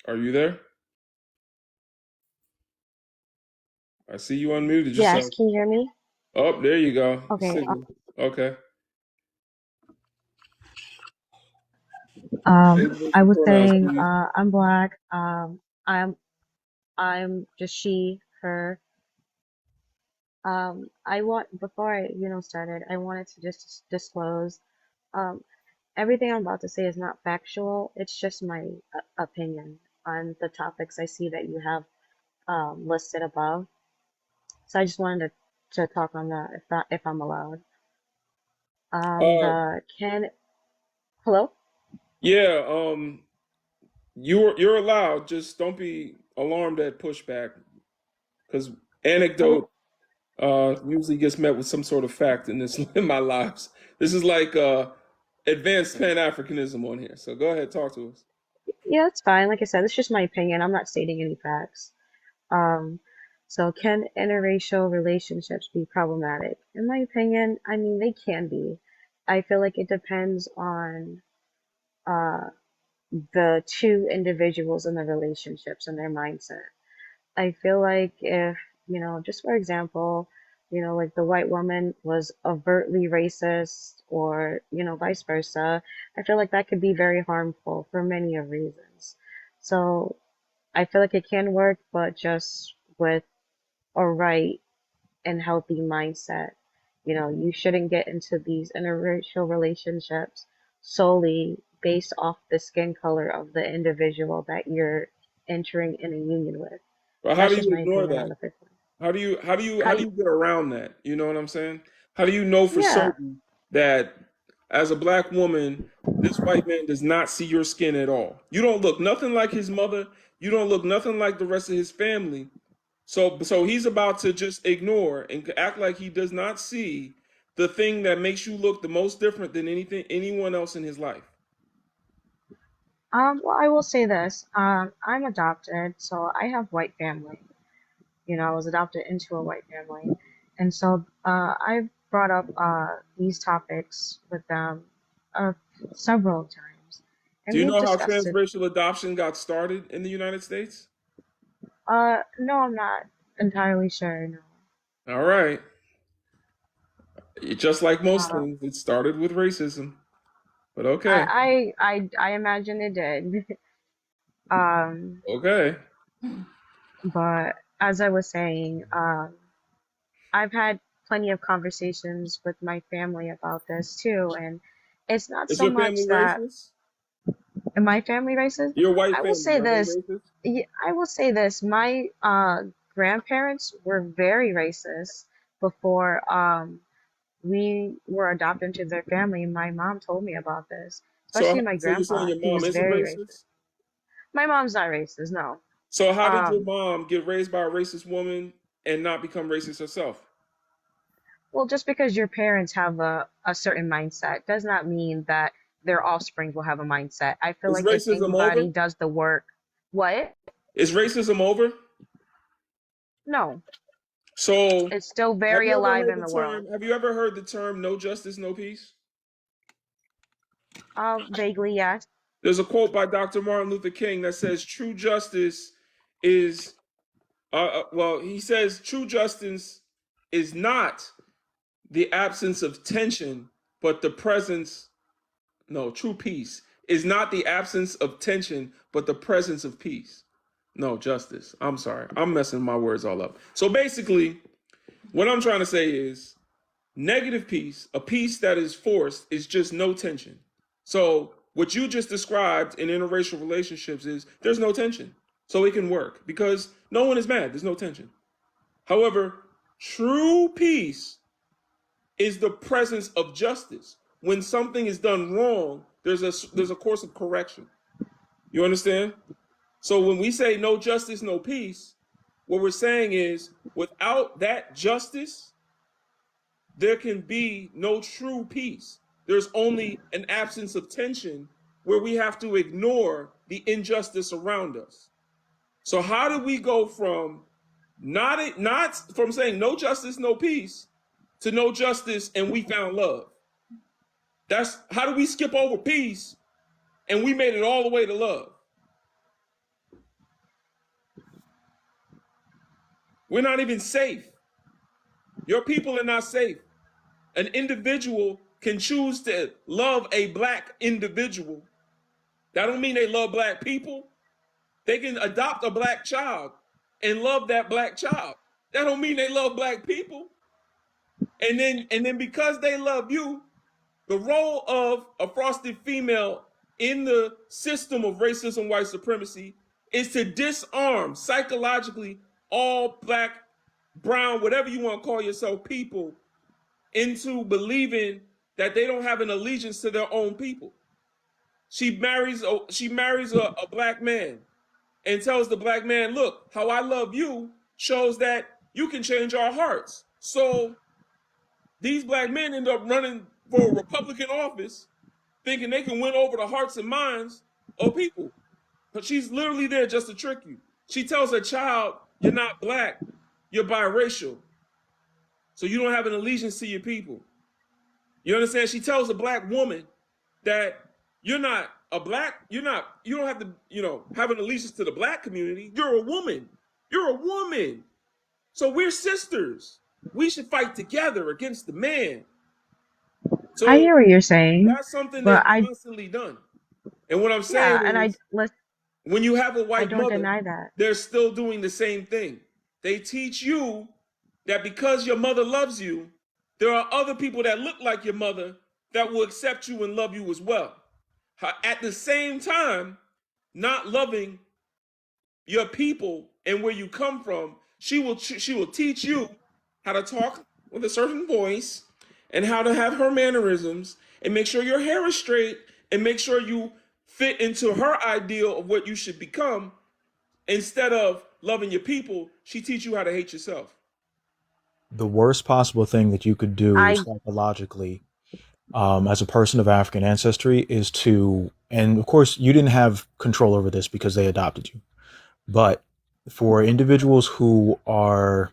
[SPEAKER 1] Are you there? I see you unmuted
[SPEAKER 6] Yes,
[SPEAKER 1] yourself.
[SPEAKER 6] can you hear me?
[SPEAKER 1] Oh, there you go.
[SPEAKER 6] Okay.
[SPEAKER 1] Signal. Okay.
[SPEAKER 6] I was
[SPEAKER 1] Pronouns,
[SPEAKER 6] saying,
[SPEAKER 1] please.
[SPEAKER 6] I'm black. I'm just she, her. I want before I, started, I wanted to just disclose, um, everything I'm about to say is not factual. It's just my opinion on the topics I see that you have listed above. So I just wanted to talk on that if I'm allowed.
[SPEAKER 1] Uh,
[SPEAKER 6] The can Hello?
[SPEAKER 1] yeah. You're allowed. Just don't be alarmed at pushback, because
[SPEAKER 6] Okay.
[SPEAKER 1] anecdote usually gets met with some sort of fact in this in my lives. This is like advanced Pan Africanism on here. So go ahead, talk to us.
[SPEAKER 6] Yeah, it's fine. Like I said, it's just my opinion. I'm not stating any facts. Um, so can interracial relationships be problematic? In my opinion, I mean, they can be. I feel like it depends on uh, the two individuals in the relationships and their mindset. I feel like if, just for example, like the white woman was overtly racist or, vice versa, I feel like that could be very harmful for many of reasons. So I feel like it can work, but just with a right and healthy mindset. You shouldn't get into these interracial relationships solely based off the skin color of the individual that you're entering in a union with.
[SPEAKER 1] But how
[SPEAKER 6] That's
[SPEAKER 1] do
[SPEAKER 6] just
[SPEAKER 1] you
[SPEAKER 6] my
[SPEAKER 1] ignore
[SPEAKER 6] opinion on
[SPEAKER 1] that?
[SPEAKER 6] the first one.
[SPEAKER 1] How
[SPEAKER 6] How
[SPEAKER 1] do
[SPEAKER 6] do
[SPEAKER 1] you get around that? You know what I'm saying? How do you know for
[SPEAKER 6] Yeah.
[SPEAKER 1] certain that as a black woman, this white man does not see your skin at all? You don't look nothing like his mother. You don't look nothing like the rest of his family. So he's about to just ignore and act like he does not see the thing that makes you look the most different than anyone else in his life.
[SPEAKER 6] Well, I will say this. I'm adopted, so I have white family. I was adopted into a white family. And so I've brought up these topics with them uh, several times,
[SPEAKER 1] Do
[SPEAKER 6] and
[SPEAKER 1] you
[SPEAKER 6] we've
[SPEAKER 1] know how
[SPEAKER 6] discussed it.
[SPEAKER 1] transracial adoption got started in the United States?
[SPEAKER 6] No, I'm not entirely sure. No.
[SPEAKER 1] All right. Just like most
[SPEAKER 6] Uh,
[SPEAKER 1] things, it started with racism. But okay.
[SPEAKER 6] I imagine it did. Um,
[SPEAKER 1] Okay.
[SPEAKER 6] but as I was saying, I've had plenty of conversations with my family about this too, and it's not
[SPEAKER 1] Is
[SPEAKER 6] so
[SPEAKER 1] your
[SPEAKER 6] much
[SPEAKER 1] family
[SPEAKER 6] that
[SPEAKER 1] racist?
[SPEAKER 6] in my family racist.
[SPEAKER 1] Your white
[SPEAKER 6] I will
[SPEAKER 1] family,
[SPEAKER 6] say
[SPEAKER 1] are they
[SPEAKER 6] this.
[SPEAKER 1] racist?
[SPEAKER 6] I will say this. My grandparents were very racist before we were adopted into their family. My mom told me about this, especially my
[SPEAKER 1] So you're saying
[SPEAKER 6] grandpa.
[SPEAKER 1] your
[SPEAKER 6] He
[SPEAKER 1] mom
[SPEAKER 6] was
[SPEAKER 1] isn't
[SPEAKER 6] very racist.
[SPEAKER 1] racist?
[SPEAKER 6] My mom's not racist, no.
[SPEAKER 1] So how did your
[SPEAKER 6] Um,
[SPEAKER 1] mom get raised by a racist woman and not become racist herself?
[SPEAKER 6] well, just because your parents have a certain mindset does not mean that their offspring will have a mindset. I feel
[SPEAKER 1] Is
[SPEAKER 6] like if
[SPEAKER 1] racism over?
[SPEAKER 6] anybody does the work, what?
[SPEAKER 1] Is racism over?
[SPEAKER 6] No,
[SPEAKER 1] So
[SPEAKER 6] it's still
[SPEAKER 1] have
[SPEAKER 6] very
[SPEAKER 1] you ever
[SPEAKER 6] alive
[SPEAKER 1] heard
[SPEAKER 6] in
[SPEAKER 1] the
[SPEAKER 6] the world.
[SPEAKER 1] term? Have you ever heard the term "no justice, no peace"?
[SPEAKER 6] Vaguely, yes.
[SPEAKER 1] There's a quote by Dr. Martin Luther King that says, "True justice is," well, he says, "True justice is not the absence of tension, but the presence." No, true peace is not the absence of tension, but the presence of peace. No, justice. I'm sorry. I'm messing my words all up. So basically, what I'm trying to say is negative peace, a peace that is forced, is just no tension. So what you just described in interracial relationships is there's no tension. So it can work because no one is mad. There's no tension. However, true peace is the presence of justice. When something is done wrong, there's a course of correction. You understand? So when we say no justice, no peace, what we're saying is without that justice, there can be no true peace. There's only an absence of tension where we have to ignore the injustice around us. So how do we go from not from saying no justice, no peace to no justice and we found love? That's how do we skip over peace and we made it all the way to love? We're not even safe. Your people are not safe. An individual can choose to love a black individual. That don't mean they love black people. They can adopt a black child and love that black child. That don't mean they love black people. And then because they love you, the role of a frosted female in the system of racism, white supremacy, is to disarm psychologically all black, brown, whatever you want to call yourself, people into believing that they don't have an allegiance to their own people. She marries a black man and tells the black man, look, how I love you shows that you can change our hearts. So these black men end up running for a Republican office thinking they can win over the hearts and minds of people. But she's literally there just to trick you. She tells her child, you're not black, you're biracial. So you don't have an allegiance to your people. You understand? She tells a black woman that you're not a black, you don't have to, have an allegiance to the black community. You're a woman. You're a woman. So we're sisters. We should fight together against the man.
[SPEAKER 6] I
[SPEAKER 1] So
[SPEAKER 6] hear what you're saying,
[SPEAKER 1] that's something
[SPEAKER 6] but
[SPEAKER 1] they've constantly done. And what I'm
[SPEAKER 6] yeah,
[SPEAKER 1] saying
[SPEAKER 6] and
[SPEAKER 1] is when you have a
[SPEAKER 6] I
[SPEAKER 1] white
[SPEAKER 6] don't
[SPEAKER 1] mother,
[SPEAKER 6] deny that.
[SPEAKER 1] they're still doing the same thing. They teach you that because your mother loves you, there are other people that look like your mother that will accept you and love you as well. At the same time, not loving your people and where you come from, she will teach you how to talk with a certain voice and how to have her mannerisms and make sure your hair is straight and make sure you fit into her ideal of what you should become. Instead of loving your people, she teach you how to hate yourself.
[SPEAKER 2] The worst possible thing that you could do
[SPEAKER 6] I
[SPEAKER 2] psychologically, as a person of African ancestry, is to, and of course, you didn't have control over this because they adopted you, but for individuals who are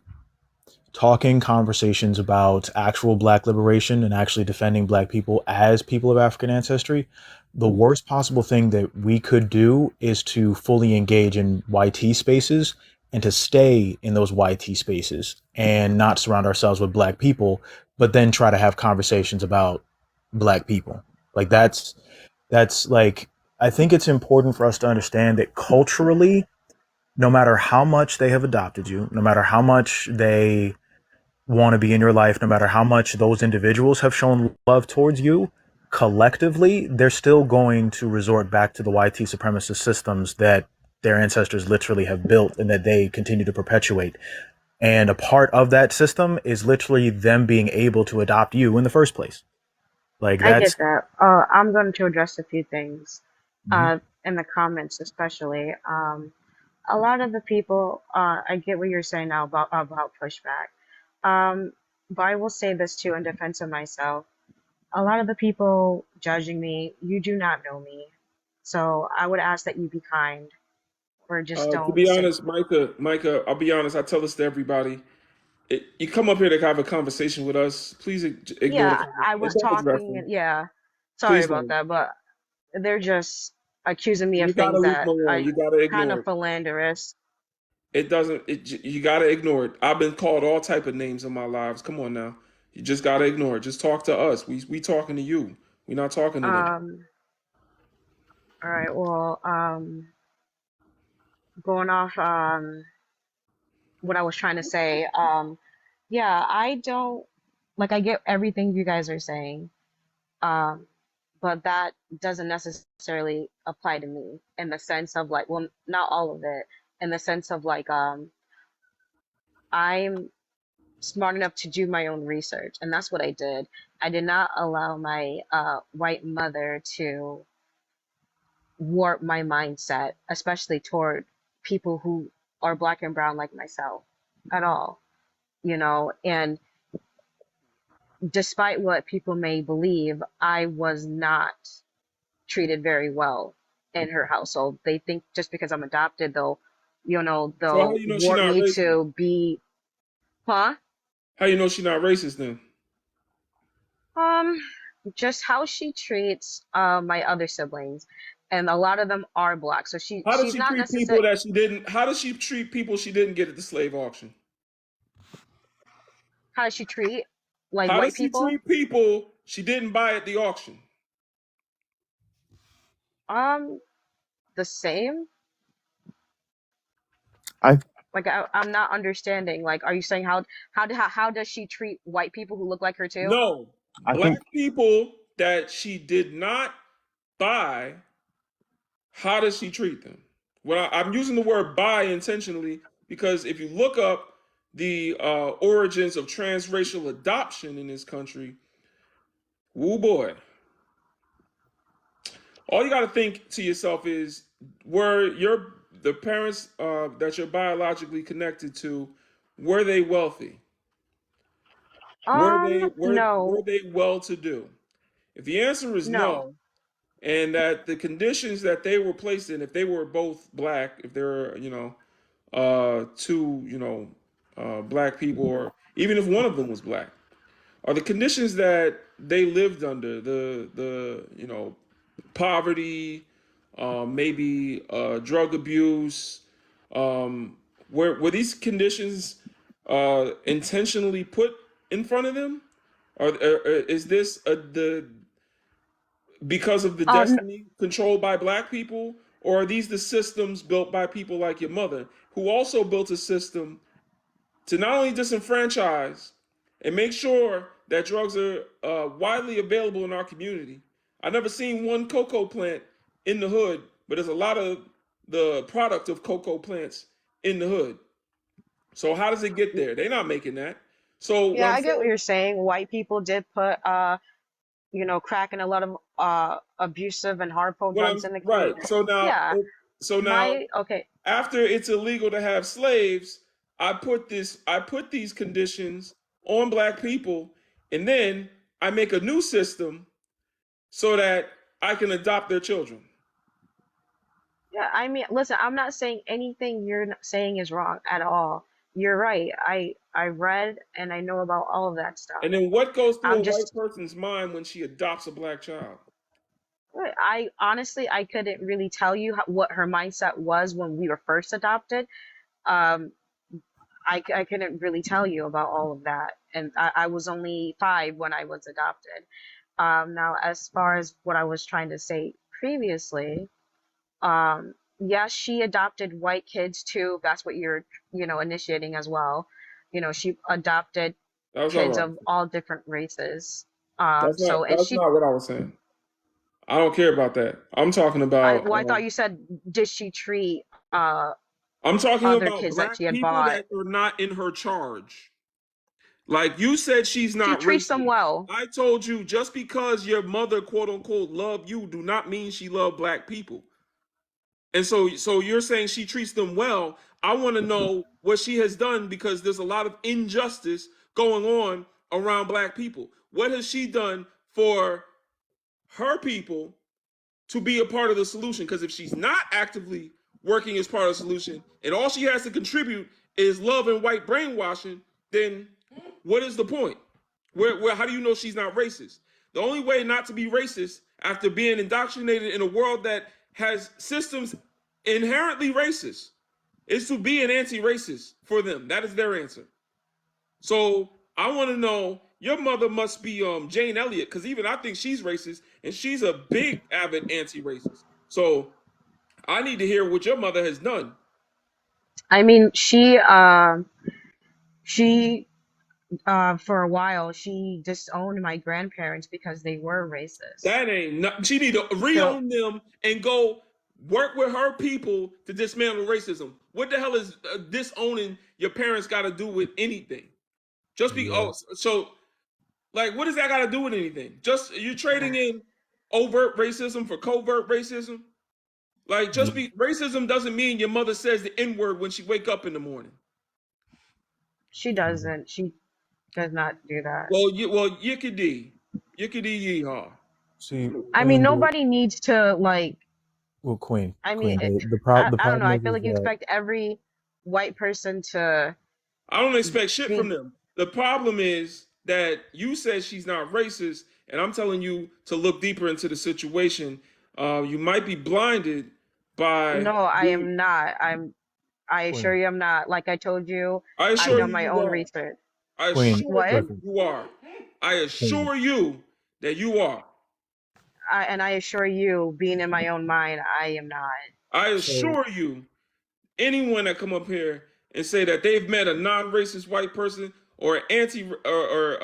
[SPEAKER 2] talking conversations about actual black liberation and actually defending black people as people of African ancestry, the worst possible thing that we could do is to fully engage in YT spaces and to stay in those YT spaces and not surround ourselves with black people, but then try to have conversations about black people. Like that's like, I think it's important for us to understand that culturally, no matter how much they have adopted you, no matter how much they want to be in your life, no matter how much those individuals have shown love towards you, collectively, they're still going to resort back to the YT supremacist systems that their ancestors literally have built and that they continue to perpetuate. And a part of that system is literally them being able to adopt you in the first place. Like
[SPEAKER 6] I get
[SPEAKER 2] that's
[SPEAKER 6] that. I'm going to address a few things,
[SPEAKER 2] Mhm.
[SPEAKER 6] in the comments especially. A lot of the people, I get what you're saying now about pushback. Um, but I will say this too in defense of myself. A lot of the people judging me, you do not know me. So I would ask that you be kind or just
[SPEAKER 1] To
[SPEAKER 6] don't
[SPEAKER 1] be
[SPEAKER 6] say.
[SPEAKER 1] honest, Micah, I'll be honest. I tell this to everybody. You come up here to have a conversation with us. Please ignore the
[SPEAKER 6] Yeah,
[SPEAKER 1] comment.
[SPEAKER 6] I
[SPEAKER 1] And
[SPEAKER 6] was
[SPEAKER 1] don't address
[SPEAKER 6] talking,
[SPEAKER 1] them.
[SPEAKER 6] and yeah, sorry
[SPEAKER 1] Please
[SPEAKER 6] about
[SPEAKER 1] don't.
[SPEAKER 6] that, but they're just accusing me of
[SPEAKER 1] You gotta
[SPEAKER 6] things
[SPEAKER 1] leave them
[SPEAKER 6] that
[SPEAKER 1] alone.
[SPEAKER 6] I
[SPEAKER 1] You gotta
[SPEAKER 6] kind
[SPEAKER 1] ignore
[SPEAKER 6] of
[SPEAKER 1] it.
[SPEAKER 6] philanderous.
[SPEAKER 1] It doesn't. You gotta ignore it. I've been called all type of names in my lives. Come on now. You just gotta ignore it. Just talk to us. We talking to you. We're not talking to them.
[SPEAKER 6] Um, all right, well, going off what I was trying to say, yeah, I don't like I get everything you guys are saying. Um, but that doesn't necessarily apply to me in the sense of like, well, not all of it, in the sense of like, I'm smart enough to do my own research, and that's what I did. I did not allow my white mother to warp my mindset, especially toward people who are black and brown like myself at all, you know. And despite what people may believe, I was not treated very well in her household. They think just because I'm adopted,
[SPEAKER 1] So how
[SPEAKER 6] they'll
[SPEAKER 1] you know she
[SPEAKER 6] warp
[SPEAKER 1] not
[SPEAKER 6] me
[SPEAKER 1] racist?
[SPEAKER 6] to be, huh?
[SPEAKER 1] How you know she not racist then?
[SPEAKER 6] Um, just how she treats my other siblings, and a lot of them are black. So
[SPEAKER 1] How does
[SPEAKER 6] she's
[SPEAKER 1] she
[SPEAKER 6] not
[SPEAKER 1] treat people
[SPEAKER 6] necessarily.
[SPEAKER 1] that she didn't? How does she treat people she didn't get at the slave auction?
[SPEAKER 6] How does she treat like
[SPEAKER 1] How
[SPEAKER 6] white
[SPEAKER 1] does she
[SPEAKER 6] people?
[SPEAKER 1] treat people she didn't buy at the auction?
[SPEAKER 6] Um, the same.
[SPEAKER 2] I
[SPEAKER 6] Like I'm not understanding. Like, are you saying how does she treat white people who look like her too?
[SPEAKER 1] No,
[SPEAKER 2] I
[SPEAKER 1] black
[SPEAKER 2] think
[SPEAKER 1] people that she did not buy. How does she treat them? Well, I'm using the word buy intentionally because if you look up the origins of transracial adoption in this country, woo boy, all you got to think to yourself is were the parents that you're biologically connected to, were they wealthy? Were
[SPEAKER 6] No,
[SPEAKER 1] they well to do? If the answer is no,
[SPEAKER 6] no.
[SPEAKER 1] and that the conditions that they were placed in, if they were both black, if they're two black people, or even if one of them was black, are the conditions that they lived under the poverty, maybe drug abuse, um, were these conditions intentionally put in front of them, or is this the because of the
[SPEAKER 6] Uh,
[SPEAKER 1] destiny controlled by black people, or are these the systems built by people like your mother, who also built a system to not only disenfranchise and make sure that drugs are widely available in our community? I've never seen one cocoa plant in the hood, but there's a lot of the product of cocoa plants in the hood. So how does it get there? They're not making that. So what
[SPEAKER 6] yeah,
[SPEAKER 1] I'm
[SPEAKER 6] I get what
[SPEAKER 1] saying,
[SPEAKER 6] you're saying. White people did put crack and a lot of abusive and harmful
[SPEAKER 1] what
[SPEAKER 6] drugs
[SPEAKER 1] I'm
[SPEAKER 6] in the
[SPEAKER 1] right.
[SPEAKER 6] community.
[SPEAKER 1] So now,
[SPEAKER 6] Yeah,
[SPEAKER 1] so now
[SPEAKER 6] my okay.
[SPEAKER 1] after it's illegal to have slaves, I put these conditions on black people, and then I make a new system so that I can adopt their children.
[SPEAKER 6] Yeah, I mean, listen, I'm not saying anything you're saying is wrong at all. You're right. I read and I know about all of that stuff.
[SPEAKER 1] And then what goes through a
[SPEAKER 6] I'm
[SPEAKER 1] white
[SPEAKER 6] just
[SPEAKER 1] person's mind when she adopts a black child?
[SPEAKER 6] I honestly I couldn't really tell you what her mindset was when we were first adopted. Um, I couldn't really tell you about all of that. And I was only 5 when I was adopted. Now, as far as what I was trying to say previously, yes, she adopted white kids too. That's what you're, initiating as well. She adopted
[SPEAKER 1] That's all
[SPEAKER 6] kids
[SPEAKER 1] right.
[SPEAKER 6] of all different races.
[SPEAKER 1] That's not.
[SPEAKER 6] So, and
[SPEAKER 1] That's
[SPEAKER 6] she,
[SPEAKER 1] not what I was saying. I don't care about that. I'm talking about.
[SPEAKER 6] I thought you said, did she treat
[SPEAKER 1] I'm talking
[SPEAKER 6] other
[SPEAKER 1] about
[SPEAKER 6] kids that
[SPEAKER 1] black
[SPEAKER 6] she had
[SPEAKER 1] people
[SPEAKER 6] bought?
[SPEAKER 1] that are not in her charge. Like you said, she's
[SPEAKER 6] She
[SPEAKER 1] not
[SPEAKER 6] treats them
[SPEAKER 1] racist.
[SPEAKER 6] well.
[SPEAKER 1] I told you just because your mother, quote unquote, loved you, do not mean she loved black people. And so you're saying she treats them well. I want to know what she has done because there's a lot of injustice going on around black people. What has she done for her people to be a part of the solution? Because if she's not actively working as part of the solution and all she has to contribute is love and white brainwashing, then what is the point? How do you know she's not racist? The only way not to be racist after being indoctrinated in a world that has systems inherently racist is to be an anti-racist for them. That is their answer. So I want to know, your mother must be Jane Elliott, because even I think she's racist, and she's a big avid anti-racist. So I need to hear what your mother has done.
[SPEAKER 6] I mean, she for a while, she disowned my grandparents because they were racist.
[SPEAKER 1] That ain't not, she need to
[SPEAKER 6] So
[SPEAKER 1] reown them and go work with her people to dismantle racism. What the hell is disowning your parents got to do with anything? Just be
[SPEAKER 2] Yeah.
[SPEAKER 1] so like what does that got to do with anything? Just you're trading in overt racism for covert racism. Like just be racism doesn't mean your mother says the N word when she wake up in the morning.
[SPEAKER 6] she doesn't. She does not do that.
[SPEAKER 1] Well yickety yeehaw.
[SPEAKER 2] See,
[SPEAKER 6] I mean,
[SPEAKER 2] Queen,
[SPEAKER 6] nobody needs to like.
[SPEAKER 2] well, Queen,
[SPEAKER 6] I mean,
[SPEAKER 2] Queen. The
[SPEAKER 6] I don't know.
[SPEAKER 2] problem
[SPEAKER 6] I feel
[SPEAKER 2] is
[SPEAKER 6] like you
[SPEAKER 2] that
[SPEAKER 6] expect every white person to
[SPEAKER 1] I don't expect shit from
[SPEAKER 6] be.
[SPEAKER 1] them. The problem is that you said she's not racist, and I'm telling you to look deeper into the situation. You might be blinded by
[SPEAKER 6] No, I
[SPEAKER 1] being.
[SPEAKER 6] am not. I assure
[SPEAKER 2] Queen,
[SPEAKER 6] you, I'm not. Like I told you,
[SPEAKER 1] I
[SPEAKER 6] I've
[SPEAKER 1] assure
[SPEAKER 6] done
[SPEAKER 1] you,
[SPEAKER 6] my
[SPEAKER 1] you
[SPEAKER 6] own
[SPEAKER 1] are.
[SPEAKER 6] research.
[SPEAKER 1] I
[SPEAKER 2] Queen.
[SPEAKER 1] assure
[SPEAKER 6] What?
[SPEAKER 1] you,
[SPEAKER 2] Listen,
[SPEAKER 1] you are. I
[SPEAKER 2] Queen.
[SPEAKER 1] assure you that you are.
[SPEAKER 6] And I assure you, being in my own mind, I am not.
[SPEAKER 1] I
[SPEAKER 2] So
[SPEAKER 1] assure you, anyone that come up here and say that they've met a non-racist white person or an anti or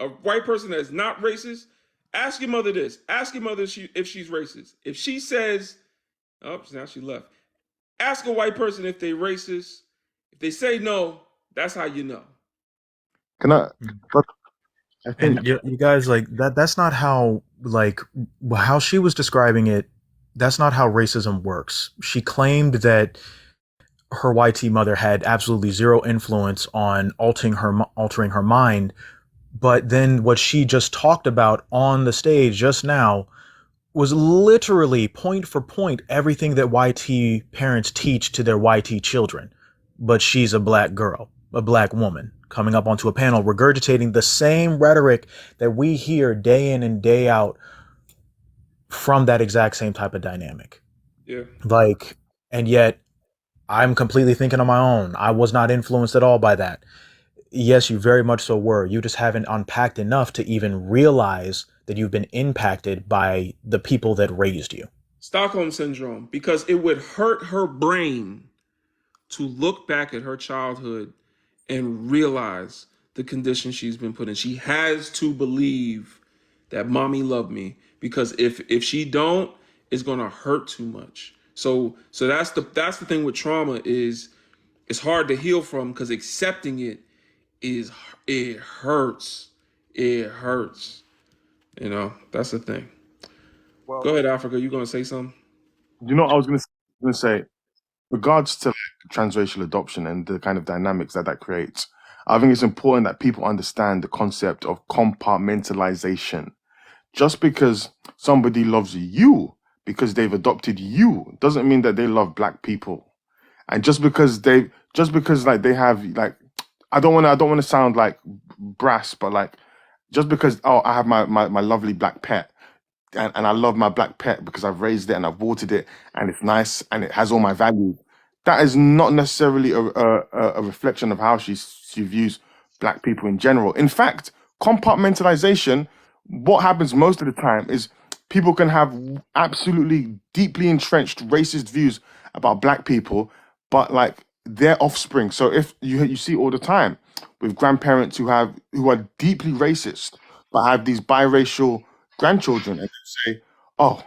[SPEAKER 1] a white person that's not racist, ask your mother this. Ask your mother if she's racist. If she says, oh, now she left. Ask a white person if they racist. If they say no, that's how you know.
[SPEAKER 7] Can I? But I think
[SPEAKER 2] and you guys like that. That's not how how she was describing it. That's not how racism works. She claimed that her YT mother had absolutely zero influence on altering her mind. But then what she just talked about on the stage just now was literally point for point everything that YT parents teach to their YT children. But she's a black girl, a black woman, coming up onto a panel regurgitating the same rhetoric that we hear day in and day out from that exact same type of dynamic.
[SPEAKER 1] Yeah.
[SPEAKER 2] Like, and yet I'm completely thinking on my own. I was not influenced at all by that. Yes, you very much so were. You just haven't unpacked enough to even realize that you've been impacted by the people that raised you.
[SPEAKER 1] Stockholm syndrome, because it would hurt her brain to look back at her childhood and realize the condition she's been put in. She has to believe that mommy loved me, because if she don't, it's gonna hurt too much. So that's the thing with trauma is it's hard to heal from, because accepting it is it hurts. It hurts. That's the thing.
[SPEAKER 7] well,
[SPEAKER 1] Go ahead, Africa. You gonna say something?
[SPEAKER 7] you know, I was going to say, regards to transracial adoption and the kind of dynamics that creates. I think it's important that people understand the concept of compartmentalization. Just because somebody loves you because they've adopted you doesn't mean that they love black people. And just because like they have like, I don't want to sound like brass, but like just because I have my lovely black pet and I love my black pet because I've raised it and I've watered it and it's nice and it has all my value, that is not necessarily a reflection of how she views black people in general. In fact, compartmentalization, what happens most of the time is people can have absolutely deeply entrenched racist views about black people, but like their offspring. So if you see all the time with grandparents who are deeply racist but have these biracial grandchildren, and they say, "Oh,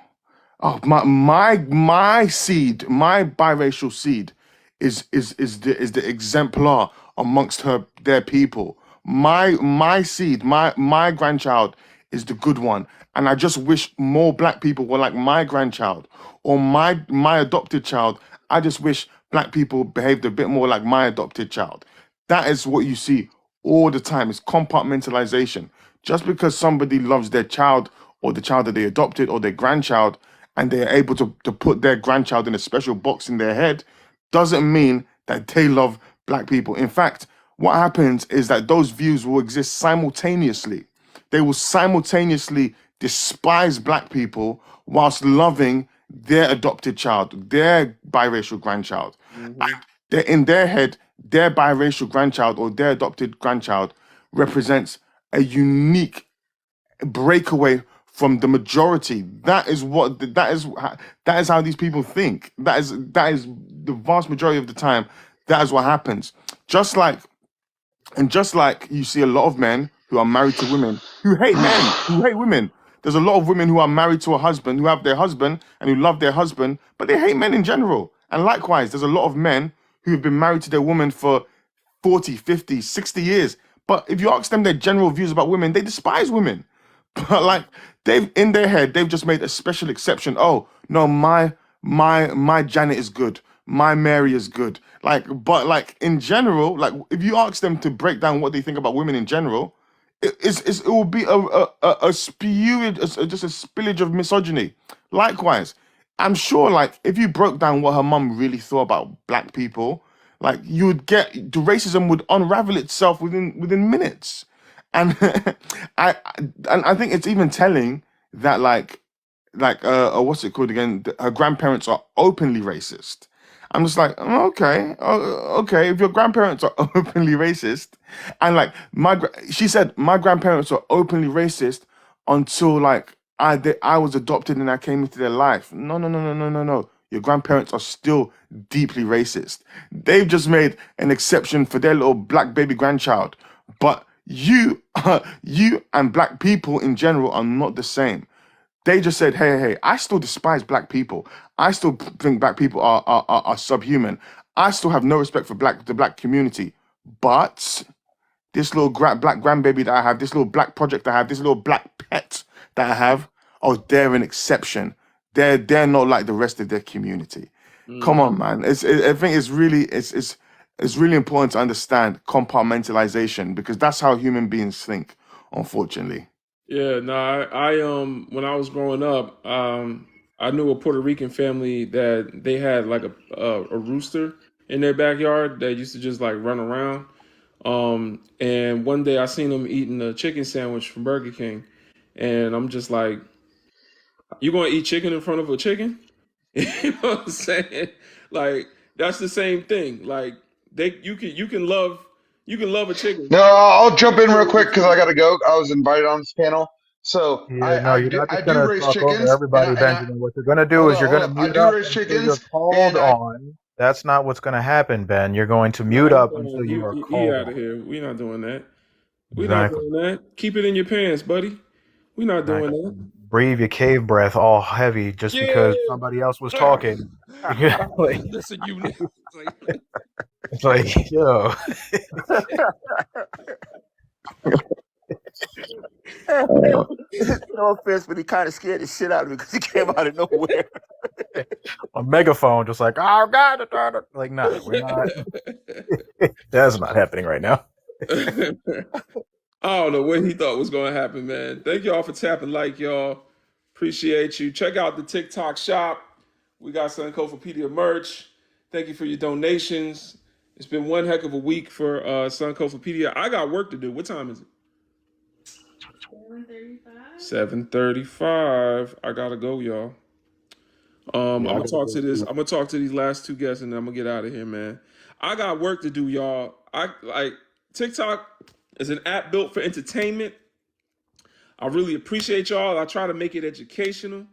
[SPEAKER 7] oh, my seed, my biracial seed is the exemplar amongst their people. My seed, my grandchild is the good one. And I just wish more black people were like my grandchild or my adopted child. I just wish black people behaved a bit more like my adopted child." That is what you see all the time. It's compartmentalization. Just because somebody loves their child or the child that they adopted or their grandchild and they're able to put their grandchild in a special box in their head doesn't mean that they love black people. In fact, what happens is that those views will exist simultaneously. They will simultaneously despise black people whilst loving their adopted child, their biracial grandchild.
[SPEAKER 1] Mhm.
[SPEAKER 7] And they're in their head, their biracial grandchild or their adopted grandchild represents a unique breakaway from the majority. That is how these people think. That is the vast majority of the time. That is what happens. Just like you see a lot of men who are married to women who hate men, who hate women. There's a lot of women who are married to a husband, who have their husband and who love their husband, but they hate men in general. And likewise, there's a lot of men who have been married to their woman for 40, 50, 60 years. But if you ask them their general views about women, they despise women. But like they've in their head, they've just made a special exception. Oh no, my Janet is good. My Mary is good. But like in general, like if you ask them to break down what they think about women in general, it will be a spewed, just a spillage of misogyny. Likewise, I'm sure like if you broke down what her mum really thought about black people, like you would get the racism would unravel itself within minutes. And I think it's even telling that what's it called again? Her grandparents are openly racist. I'm just like, "Oh, okay, okay. If your grandparents are openly racist, and like she said, my grandparents are openly racist until like I was adopted and I came into their life. No, no, no, no, no, no, no. Your grandparents are still deeply racist. They've just made an exception for their little black baby grandchild, but you and black people in general are not the same. They just said, hey, I still despise black people. I still think black people are subhuman. I still have no respect for the black community. But this little black grandbaby that I have, this little black project I have, this little black pet that I have, oh, they're an exception. They're not like the rest of their community. Come on, man. I think it's really important to understand compartmentalization because that's how human beings think, unfortunately.
[SPEAKER 1] Yeah, no, I when I was growing up, I knew a Puerto Rican family that they had like a rooster in their backyard that used to just like run around. And one day I seen them eating a chicken sandwich from Burger King, and I'm just like, "You gonna eat chicken in front of a chicken?" You know what I'm saying? Like that's the same thing. Like you can love a chicken.
[SPEAKER 8] No, I'll jump in real quick because I got to go. I was invited on this panel. So
[SPEAKER 2] Yeah, no, you're not
[SPEAKER 8] I
[SPEAKER 2] just
[SPEAKER 8] do
[SPEAKER 2] gonna
[SPEAKER 8] raise
[SPEAKER 2] talk over
[SPEAKER 8] chickens
[SPEAKER 2] everybody,
[SPEAKER 8] and I
[SPEAKER 2] Benjamin. What you're gonna do
[SPEAKER 8] hold
[SPEAKER 2] is
[SPEAKER 8] up,
[SPEAKER 2] you're
[SPEAKER 8] hold
[SPEAKER 2] gonna
[SPEAKER 8] up. I
[SPEAKER 2] mute
[SPEAKER 8] do
[SPEAKER 2] up
[SPEAKER 8] raise
[SPEAKER 2] until you're
[SPEAKER 8] chickens
[SPEAKER 2] called
[SPEAKER 8] and I
[SPEAKER 2] on. That's not what's gonna happen, Ben. You're going to
[SPEAKER 1] Nah,
[SPEAKER 2] mute
[SPEAKER 1] he
[SPEAKER 2] up
[SPEAKER 1] gone.
[SPEAKER 2] until you are
[SPEAKER 1] He
[SPEAKER 2] called
[SPEAKER 1] out
[SPEAKER 2] on.
[SPEAKER 1] of here. We're not doing that. We're not
[SPEAKER 2] Exactly.
[SPEAKER 1] doing that. Keep it in your pants, buddy. We're not
[SPEAKER 2] Not
[SPEAKER 1] doing
[SPEAKER 2] gonna
[SPEAKER 1] that.
[SPEAKER 2] breathe your cave breath all heavy just
[SPEAKER 1] Yeah.
[SPEAKER 2] because somebody else was talking. like,
[SPEAKER 1] Listen, you niggas. Like,
[SPEAKER 2] it's like, yo,
[SPEAKER 4] No offense, but he kind of scared the shit out of me because he came out of nowhere.
[SPEAKER 2] a megaphone, just like, oh god, like, nah, we're not. That's not happening right now.
[SPEAKER 1] I don't know what he thought was going to happen, man. Thank y'all for tapping like, y'all. Appreciate you. Check out the TikTok shop. We got Suncopedia merch. Thank you for your donations. It's been one heck of a week for Suncopedia. I got work to do. What time is it? 7:35. I gotta go, y'all.
[SPEAKER 7] Yeah,
[SPEAKER 1] I'm
[SPEAKER 7] I
[SPEAKER 1] gonna
[SPEAKER 7] gotta
[SPEAKER 1] talk
[SPEAKER 7] go
[SPEAKER 1] to this.
[SPEAKER 7] too.
[SPEAKER 1] I'm gonna talk to these last two guests, and then I'm gonna get out of here, man. I got work to do, y'all. I like TikTok is an app built for entertainment. I really appreciate y'all. I try to make it educational.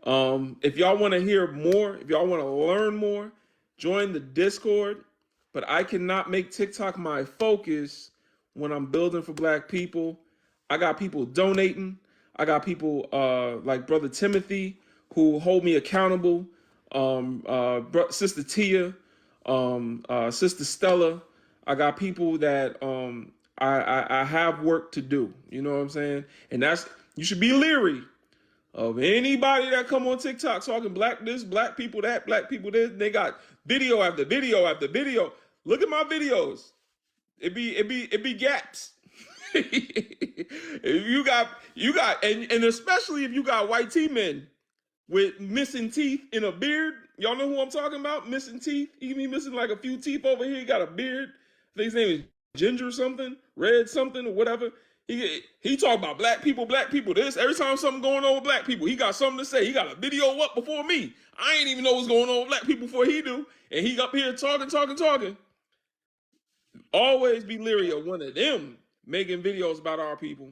[SPEAKER 1] If y'all want to hear more, if y'all want to learn more, join the Discord. But I cannot make TikTok my focus when I'm building for Black people. I got people donating. I got people like Brother Timothy who hold me accountable. Sister Tia, Sister Stella. I got people that I have work to do. You know what I'm saying? And that's you should be leery of anybody that come on TikTok talking black this, black people that, black people this. They got video after video after video. Look at my videos. It be gaps. If you got and especially if you got white T men with missing teeth in a beard. Y'all know who I'm talking about? Missing teeth. He be missing like a few teeth over here. He got a beard. I think his name is Ginger something, Red something, or whatever. He talk about black people this. Every time something going on with black people, he got something to say. He got a video up before me. I ain't even know what's going on with black people before he do. And he up here talking. Always be leery of one of them making videos about our people,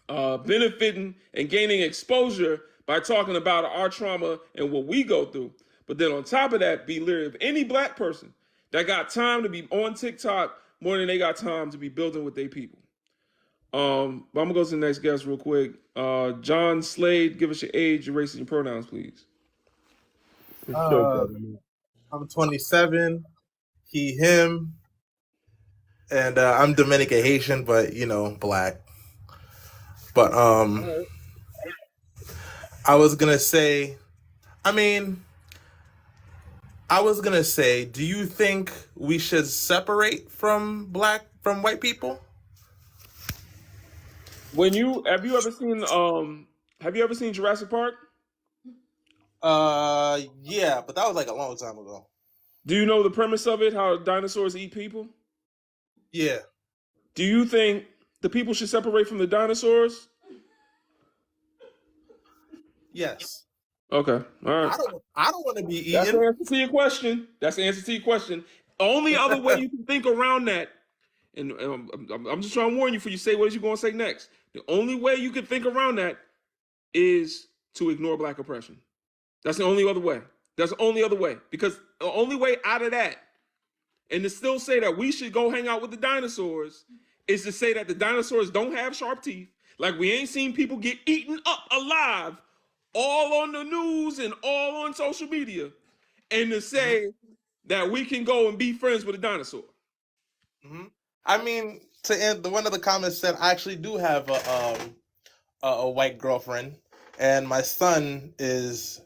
[SPEAKER 1] benefiting and gaining exposure by talking about our trauma and what we go through. But then on top of that, be leery of any black person that got time to be on TikTok more than they got time to be building with their people. But I'm gonna go to the next guest real quick. John Slade, give us your age, your race, and your pronouns, please.
[SPEAKER 7] For sure, brother.
[SPEAKER 9] I'm 27. He, him, and I'm Dominican Haitian, but black. But I was gonna say, do you think we should separate from white people?
[SPEAKER 1] Have you ever seen Jurassic Park?
[SPEAKER 9] Yeah, but that was like a long time ago.
[SPEAKER 1] Do you know the premise of it? How dinosaurs eat people?
[SPEAKER 9] Yeah.
[SPEAKER 1] Do you think the people should separate from the dinosaurs?
[SPEAKER 9] Yes.
[SPEAKER 1] Okay. All right.
[SPEAKER 9] I don't want to be
[SPEAKER 1] That's the
[SPEAKER 9] eaten.
[SPEAKER 1] answer to your question. That's the answer to your question. Only other way you can think around that, and I'm just trying to warn you before you say what you're going to say next. The only way you can think around that is to ignore black oppression. That's the only other way. That's the only other way. Because the only way out of that, and to still say that we should go hang out with the dinosaurs, is to say that the dinosaurs don't have sharp teeth. Like we ain't seen people get eaten up alive all on the news and all on social media. And to say that we can go and be friends with a dinosaur.
[SPEAKER 9] Mm-hmm. I mean, to end, one of the comments said I actually do have a white girlfriend, and my son is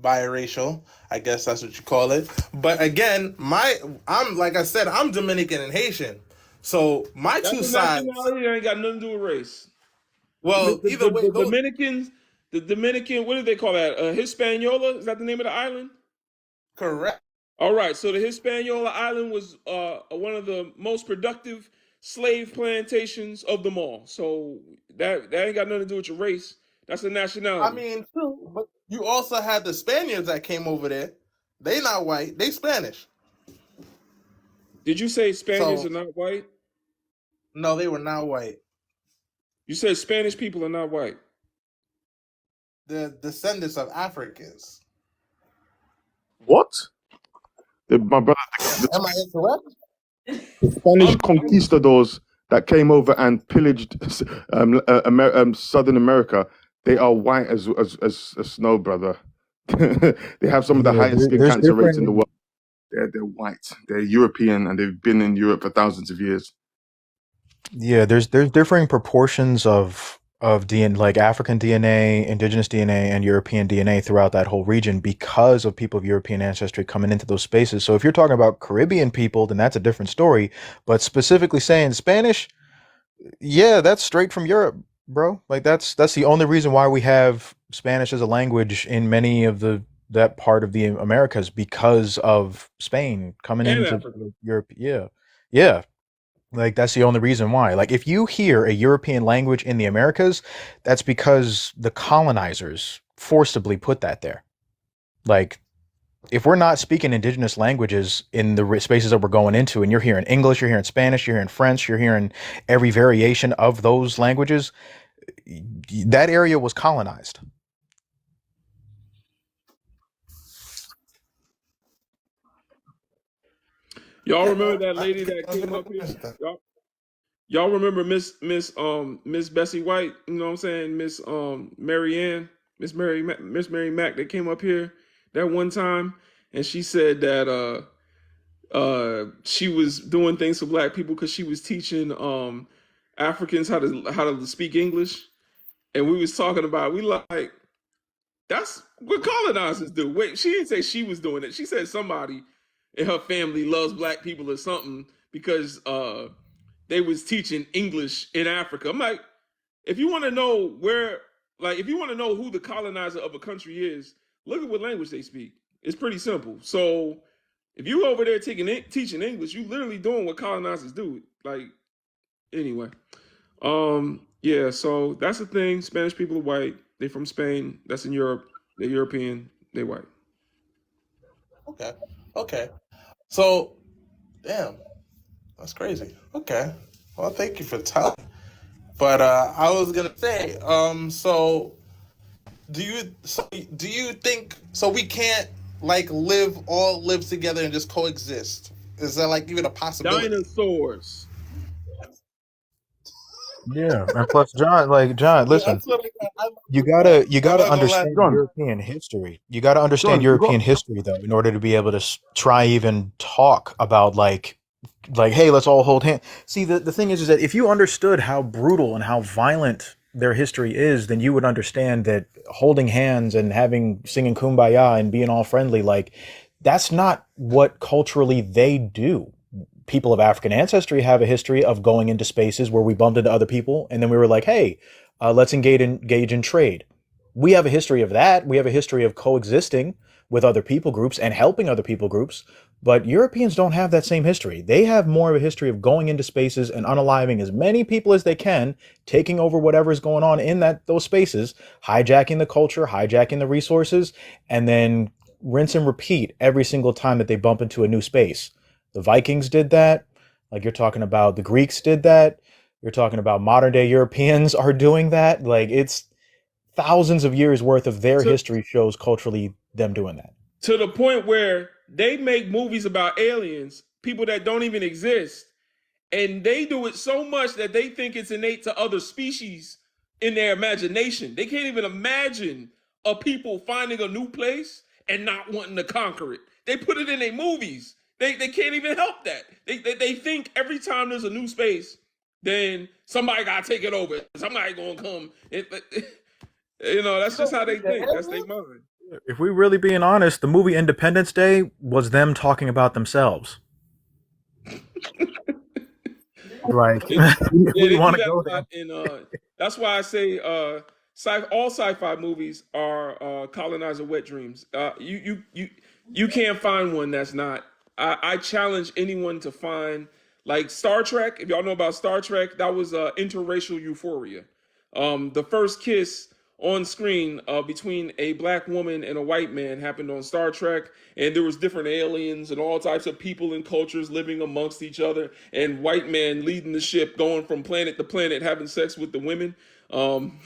[SPEAKER 9] biracial. I guess that's what you call it. But again, I'm like I said, I'm Dominican and Haitian, so my
[SPEAKER 1] That's
[SPEAKER 9] two
[SPEAKER 1] a
[SPEAKER 9] sides.
[SPEAKER 1] nationality that ain't got nothing to do with race.
[SPEAKER 9] Well, either way,
[SPEAKER 1] The Dominican, what do they call that? Hispaniola? Is that the name of the island?
[SPEAKER 9] correct.
[SPEAKER 1] All right, so the Hispaniola Island was one of the most productive slave plantations of them all. So that ain't got nothing to do with your race. That's a nationality.
[SPEAKER 9] I mean, true, but you also had the Spaniards that came over there. They not white. They Spanish.
[SPEAKER 1] Did you say Spaniards
[SPEAKER 9] So
[SPEAKER 1] are not white?
[SPEAKER 9] no, they were not white.
[SPEAKER 1] You said Spanish people are not white.
[SPEAKER 9] They're descendants of Africans.
[SPEAKER 7] What? My brother,
[SPEAKER 9] Am I incorrect?
[SPEAKER 7] the Spanish conquistadors that came over and pillaged Southern America, they are white as snow, brother. They have some of the highest skin
[SPEAKER 2] There's
[SPEAKER 7] cancer rates in the
[SPEAKER 2] different.
[SPEAKER 7] world. They're white. They're European, and they've been in Europe for thousands of years.
[SPEAKER 2] Yeah, there's differing proportions of DNA, like African DNA, indigenous DNA, and European DNA throughout that whole region because of people of European ancestry coming into those spaces. So if you're talking about Caribbean people, then that's a different story. But specifically saying Spanish, yeah, that's straight from Europe, bro. Like that's the only reason why we have Spanish as a language in many of that part of the Americas because of Spain coming
[SPEAKER 1] And
[SPEAKER 2] into
[SPEAKER 1] Africa.
[SPEAKER 2] Europe. Yeah. Yeah. Like that's the only reason why. Like if you hear a European language in the Americas, that's because the colonizers forcibly put that there. Like, if we're not speaking indigenous languages in the spaces that we're going into, and you're hearing English, you're hearing Spanish, you're hearing French, you're hearing every variation of those languages, that area was colonized.
[SPEAKER 1] Y'all
[SPEAKER 9] Yeah,
[SPEAKER 1] remember that
[SPEAKER 9] I
[SPEAKER 1] lady that
[SPEAKER 9] was
[SPEAKER 1] came
[SPEAKER 9] gonna
[SPEAKER 1] up here?
[SPEAKER 9] mention that.
[SPEAKER 1] Y'all remember Miss Bessie White? You know what I'm saying? Mary Ann, Miss Mary Mack that came up here that one time, and she said that she was doing things for black people because she was teaching Africans how to speak English, and we was talking about we like that's what colonizers do. Wait, she didn't say she was doing it. She said somebody in her family loves black people or something because they was teaching English in Africa. I'm like, if you want to know where, like, if you want to know who the colonizer of a country is, look at what language they speak. It's pretty simple. So if you over there teaching English, you literally doing what colonizers do. Like, anyway, yeah. So that's the thing. Spanish people are white. They from Spain. That's in Europe. They're European. They white.
[SPEAKER 9] Okay. Okay. So, damn, that's crazy. Okay. Well, thank you for telling. But I was gonna say, so do you think so we can't like all live together and just coexist? Is that like even a possibility?
[SPEAKER 1] Dinosaurs.
[SPEAKER 2] Yeah, and plus, John,
[SPEAKER 9] Yeah,
[SPEAKER 2] listen,
[SPEAKER 9] that's what I
[SPEAKER 2] you
[SPEAKER 9] I'm
[SPEAKER 2] gotta
[SPEAKER 9] not gonna lie.
[SPEAKER 2] understand
[SPEAKER 7] John,
[SPEAKER 2] European history. You gotta understand
[SPEAKER 7] John, you got
[SPEAKER 2] European history though, in order to be able to try even talk about like, hey, let's all hold hands. See, the thing is that if you understood how brutal and how violent their history is, then you would understand that holding hands and singing kumbaya and being all friendly, like, that's not what culturally they do. People of African ancestry have a history of going into spaces where we bumped into other people, and then we were like, hey, let's engage in trade. We have a history of that. We have a history of coexisting with other people groups and helping other people groups. But Europeans don't have that same history. They have more of a history of going into spaces and unaliving as many people as they can, taking over whatever is going on in those spaces, hijacking the culture, hijacking the resources, and then rinse and repeat every single time that they bump into a new space. The Vikings did that. Like, you're talking about the Greeks did that. You're talking about modern day Europeans are doing that. Like, it's thousands of years worth of their
[SPEAKER 1] To
[SPEAKER 2] history shows culturally them doing that.
[SPEAKER 1] to the point where they make movies about aliens, people that don't even exist, and they do it so much that they think it's innate to other species in their imagination. They can't even imagine a people finding a new place and not wanting to conquer it. They put it in their movies. They can't even help that. They think every time there's a new space, then somebody gotta take it over. Somebody gonna come. That's
[SPEAKER 9] You
[SPEAKER 1] just
[SPEAKER 9] don't
[SPEAKER 1] how they
[SPEAKER 9] believe in
[SPEAKER 1] think. That's their
[SPEAKER 9] aliens?
[SPEAKER 1] mind.
[SPEAKER 2] If we really being honest, the movie Independence Day was them talking about themselves. Like,
[SPEAKER 1] They, yeah,
[SPEAKER 2] we
[SPEAKER 1] they do
[SPEAKER 2] want to
[SPEAKER 1] that
[SPEAKER 2] go
[SPEAKER 1] a lot,
[SPEAKER 2] there.
[SPEAKER 1] and that's why I say all sci-fi movies are colonizer wet dreams. You can't find one that's not. I challenge anyone to find like Star Trek. If y'all know about Star Trek, that was interracial euphoria. The first kiss on screen between a black woman and a white man happened on Star Trek, and there was different aliens and all types of people and cultures living amongst each other, and white man leading the ship, going from planet to planet, having sex with the women. Um,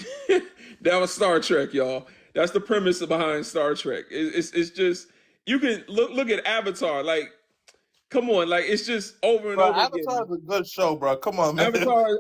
[SPEAKER 1] that was Star Trek, y'all. That's the premise behind Star Trek. It's just you can look at Avatar. Like, come on, like it's just over and
[SPEAKER 9] Bro,
[SPEAKER 1] over again.
[SPEAKER 9] Avatar is a good show, bro. Come on, man.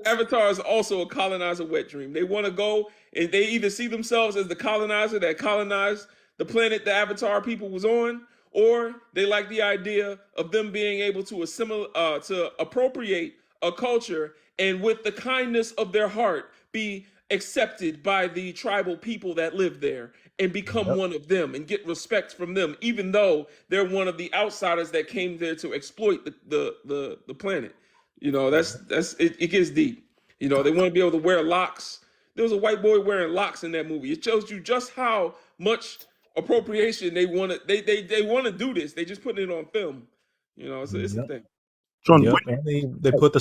[SPEAKER 1] Avatar is also a colonizer wet dream. They want to go and they either see themselves as the colonizer that colonized the planet the Avatar people was on, or they like the idea of them being able to assimilate, to appropriate a culture, and with the kindness of their heart, be accepted by the tribal people that live there and become
[SPEAKER 2] Yep.
[SPEAKER 1] one of them and get respect from them, even though they're one of the outsiders that came there to exploit the planet. That's it. It gets deep. They want to be able to wear locks. There was a white boy wearing locks in that movie. It shows you just how much appropriation they want to. They want to do this. They just putting it on film. It's a
[SPEAKER 2] Yep.
[SPEAKER 1] thing.
[SPEAKER 7] John.
[SPEAKER 2] Yep. And they put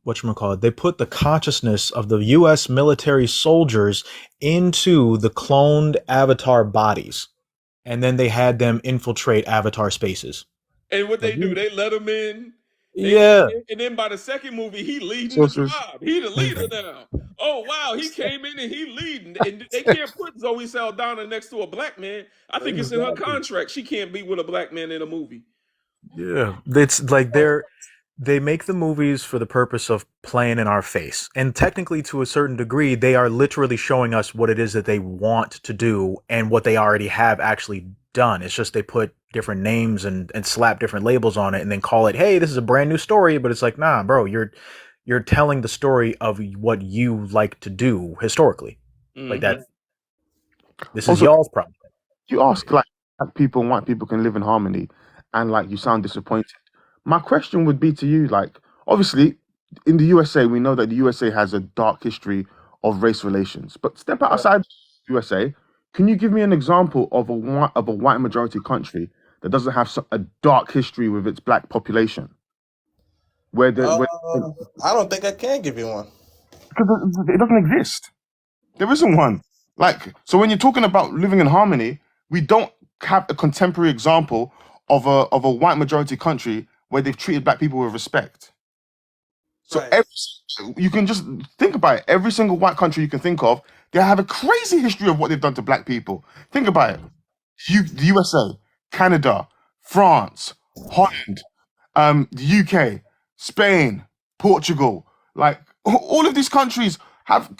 [SPEAKER 2] whatchamacallit, they put the consciousness of the US military soldiers into the cloned avatar bodies. and then they had them infiltrate Avatar spaces.
[SPEAKER 1] And what
[SPEAKER 2] Like,
[SPEAKER 1] they do, they let him in.
[SPEAKER 2] yeah.
[SPEAKER 1] And then by the second movie, he leading the
[SPEAKER 7] Sources.
[SPEAKER 1] tribe. He the leader now. Oh wow, he came in and he leading. And they can't put Zoe Saldana next to a black man. I think it's in her contract. She can't be with a black man in a movie.
[SPEAKER 2] Yeah, it's like they make the movies for the purpose of playing in our face. And technically, to a certain degree, they are literally showing us what it is that they want to do and what they already have actually done. It's just they put different names and slap different labels on it and then call it, hey, this is a brand new story. But it's like, nah, bro, you're telling the story of what you like to do historically. Like that. This is
[SPEAKER 7] Also,
[SPEAKER 2] y'all's problem.
[SPEAKER 7] you ask like black people and white people can live in harmony, and like you sound disappointed. My question would be to you, like, obviously, in the USA, we know that the USA has a dark history of race relations. But step outside USA, can you give me an example of a white majority country that doesn't have a dark history with its black population? Where
[SPEAKER 9] I don't think I can give you one.
[SPEAKER 7] because it doesn't exist. There isn't one. Like, so when you're talking about living in harmony, we don't have a contemporary example of a white majority country where they've treated black people with respect. So
[SPEAKER 9] Right.
[SPEAKER 7] you can just think about it. Every single white country you can think of, they have a crazy history of what they've done to black people. Think about it. The USA, Canada, France, Holland, the UK, Spain, Portugal, like all of these countries have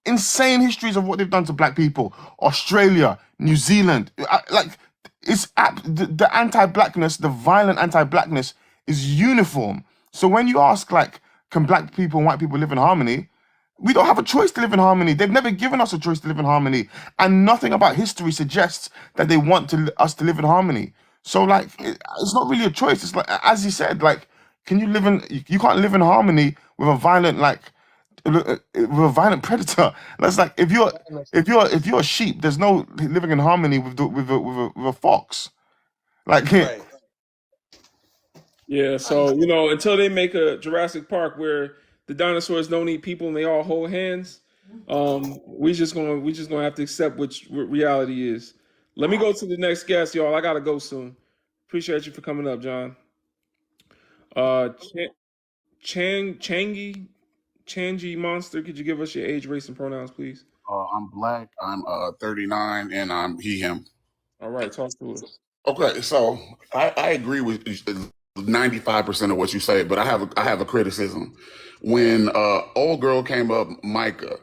[SPEAKER 7] insane histories of what they've done to black people. Australia, New Zealand, like the anti-blackness, the violent anti-blackness is uniform. So when you ask, like, can black people and white people live in harmony? We don't have a choice to live in harmony. They've never given us a choice to live in harmony, and nothing about history suggests that they want us to live in harmony. So, like, it's not really a choice. It's like, as you said, like, can you live in? You can't live in harmony with a violent, like, with a violent predator. That's like if you're a sheep, there's no living in harmony with with a fox. Like,
[SPEAKER 9] Right.
[SPEAKER 1] Yeah, so until they make a Jurassic Park where the dinosaurs don't eat people and they all hold hands, we just gonna have to accept what reality is. Let me go to the next guest, y'all. I gotta go soon. Appreciate you for coming up, John. Changi Monster, could you give us your age, race, and pronouns, please?
[SPEAKER 10] I'm black. I'm 39, and I'm he him.
[SPEAKER 1] All right, talk to us.
[SPEAKER 10] Okay, so I agree with 95% of what you say, but I have a criticism. When old girl came up, Micah,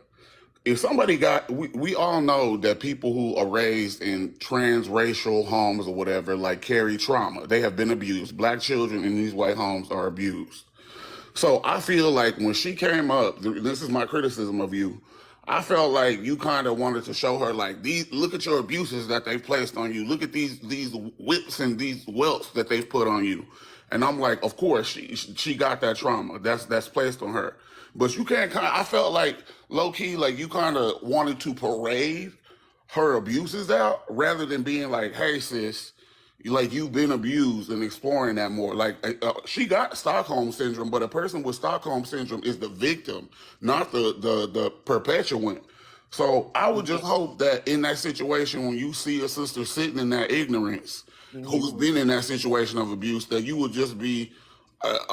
[SPEAKER 10] if somebody we all know that people who are raised in transracial homes or whatever, like, carry trauma. They have been abused. Black children in these white homes are abused. So I feel like when she came up, this is my criticism of you. I felt like you kind of wanted to show her, like, look at your abuses that they've placed on you. Look at these whips and these welts that they've put on you. And I'm like, of course she got that trauma that's placed on her. But you can't I felt like, low key, like, you kind of wanted to parade her abuses out rather than being like, hey sis, like, you've been abused, and exploring that more. Like, she got Stockholm syndrome, but a person with Stockholm syndrome is the victim, not the perpetuant. So I would just hope that in that situation, when you see a sister sitting in that ignorance, who's been in that situation of abuse, that you would just be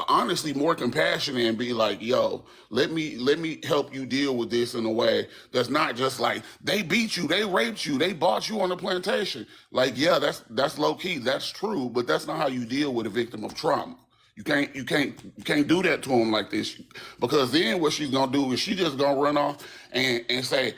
[SPEAKER 10] honestly more compassionate and be like, yo, let me help you deal with this in a way that's not just like, they beat you, they raped you, they bought you on the plantation. Like, yeah, that's low key, that's true, but that's not how you deal with a victim of trauma. You can't do that to them like this, because then what she's gonna do is she just gonna run off and say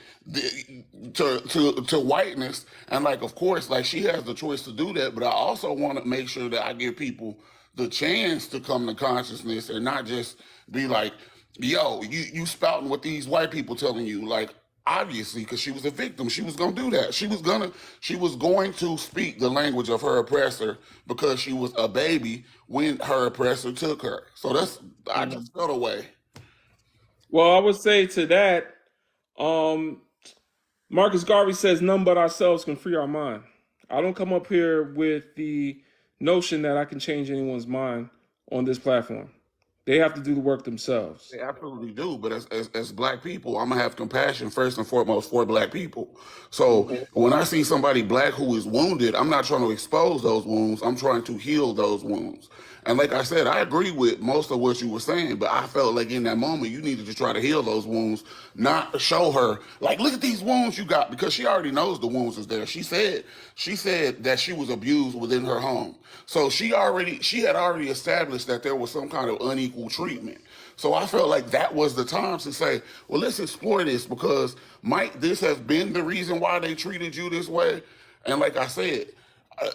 [SPEAKER 10] to whiteness. And, like, of course, like, she has the choice to do that, but I also want to make sure that I give people the chance to come to consciousness and not just be like, yo, you spouting what these white people telling you. Like, obviously, because she was a victim, she was gonna do that. She was going to speak the language of her oppressor because she was a baby when her oppressor took her. So I just felt away.
[SPEAKER 1] Well, I would say to that, Marcus Garvey says none but ourselves can free our mind. I don't come up here with the notion that I can change anyone's mind on this platform. They have to do the work themselves.
[SPEAKER 10] They absolutely do, but as black people, I'm gonna have compassion first and foremost for black people. So when I see somebody black who is wounded, I'm not trying to expose those wounds. I'm trying to heal those wounds. And like I said, I agree with most of what you were saying, but I felt like in that moment you needed to try to heal those wounds, not show her like, look at these wounds you got, because she already knows the wounds is there. She said that she was abused within her home. So she had already established that there was some kind of unequal treatment. So I felt like that was the time to say, well, let's explore this, because might this have been the reason why they treated you this way? And like I said,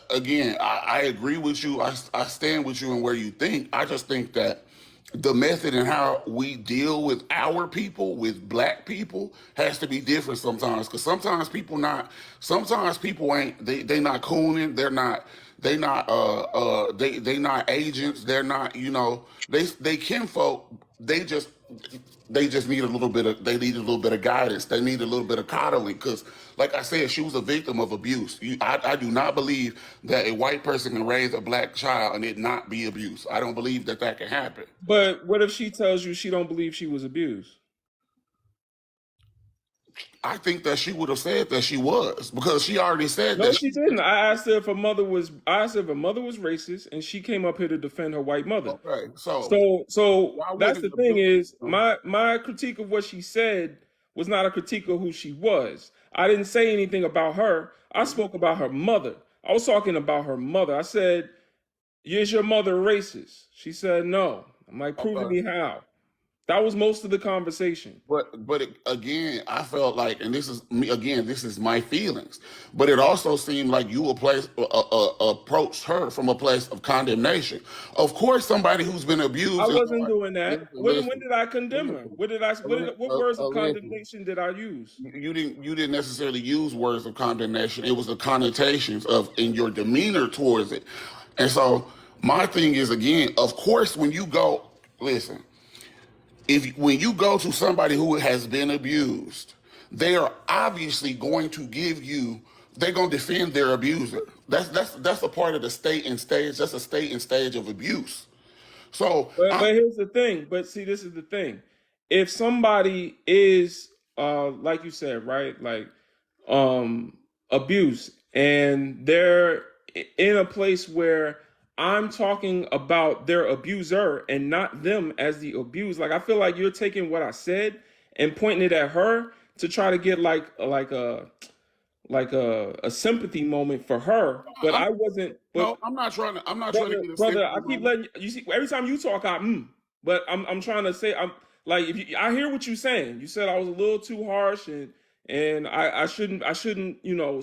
[SPEAKER 10] again, I agree with you. I stand with you in where you think. I just think that the method and how we deal with our people, with black people, has to be different sometimes. Because sometimes people ain't, they not cooning. They not agents. They're not, they kinfolk. They just need a little bit of guidance. They need a little bit of coddling, because like I said, she was a victim of abuse. I do not believe that a white person can raise a black child and it not be abuse. I don't believe that can happen.
[SPEAKER 1] But what if she tells you she don't believe she was abused?
[SPEAKER 10] I think that she would have said that she was, because she already said
[SPEAKER 1] No,
[SPEAKER 10] that.
[SPEAKER 1] she didn't. I asked her if her mother was racist, and she came up here to defend her white mother.
[SPEAKER 10] Okay,
[SPEAKER 1] So
[SPEAKER 10] why
[SPEAKER 1] that's
[SPEAKER 10] wouldn't
[SPEAKER 1] the
[SPEAKER 10] the
[SPEAKER 1] thing
[SPEAKER 10] bill?
[SPEAKER 1] is, my critique of what she said was not a critique of who she was. I didn't say anything about her. I spoke about her mother. I was talking about her mother. I said, "Is your mother racist?" She said, "No." I'm like, "Prove to me how." That was most of the conversation.
[SPEAKER 10] But again, I felt like, and this is me again. This is my feelings. But it also seemed like you approached her from a place of condemnation. Of course, somebody who's been abused.
[SPEAKER 1] I wasn't doing that. When
[SPEAKER 10] Listen,
[SPEAKER 1] did I condemn her? What words of condemnation did I use?
[SPEAKER 10] you didn't necessarily use words of condemnation. It was the connotations of in your demeanor towards it. And so my thing is, again, of course, when you go, listen. When you go to somebody who has been abused, they are obviously going to they're going to defend their abuser. That's a part of the state and stage. That's a state and stage of abuse. So,
[SPEAKER 1] But here's the thing. But see, this is the thing. If somebody is, like you said, right, like abuse, and they're in a place where I'm talking about their abuser and not them as the abused, like I feel like you're taking what I said and pointing it at her to try to get like a sympathy moment for her. But I wasn't. But
[SPEAKER 10] no, I'm not trying to get a
[SPEAKER 1] brother, I
[SPEAKER 10] sympathy
[SPEAKER 1] keep
[SPEAKER 10] moment.
[SPEAKER 1] letting you see. Every time you talk, but I'm trying to say, I'm like, I hear what you're saying. You said I was a little too harsh, and I shouldn't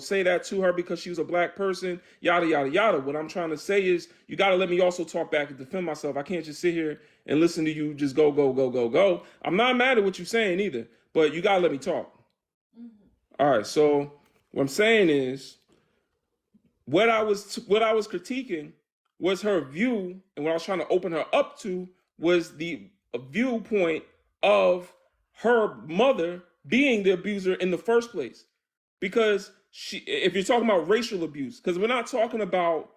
[SPEAKER 1] say that to her because she was a black person, yada yada yada. What I'm trying to say is you got to let me also talk back and defend myself. I can't just sit here and listen to you just go go go go go. I'm not mad at what you're saying either, but you got to let me talk. All right, so what I'm saying is what I was critiquing was her view, and what I was trying to open her up to was the viewpoint of her mother being the abuser in the first place. Because if you're talking about racial abuse, because we're not talking about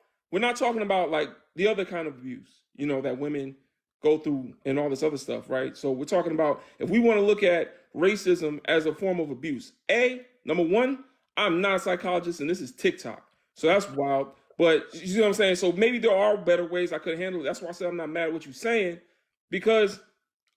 [SPEAKER 1] like the other kind of abuse, that women go through and all this other stuff, right? So we're talking about, if we want to look at racism as a form of abuse, number one, I'm not a psychologist, and this is TikTok. So that's wild. But you see what I'm saying? So maybe there are better ways I could handle it. That's why I said I'm not mad at what you're saying, because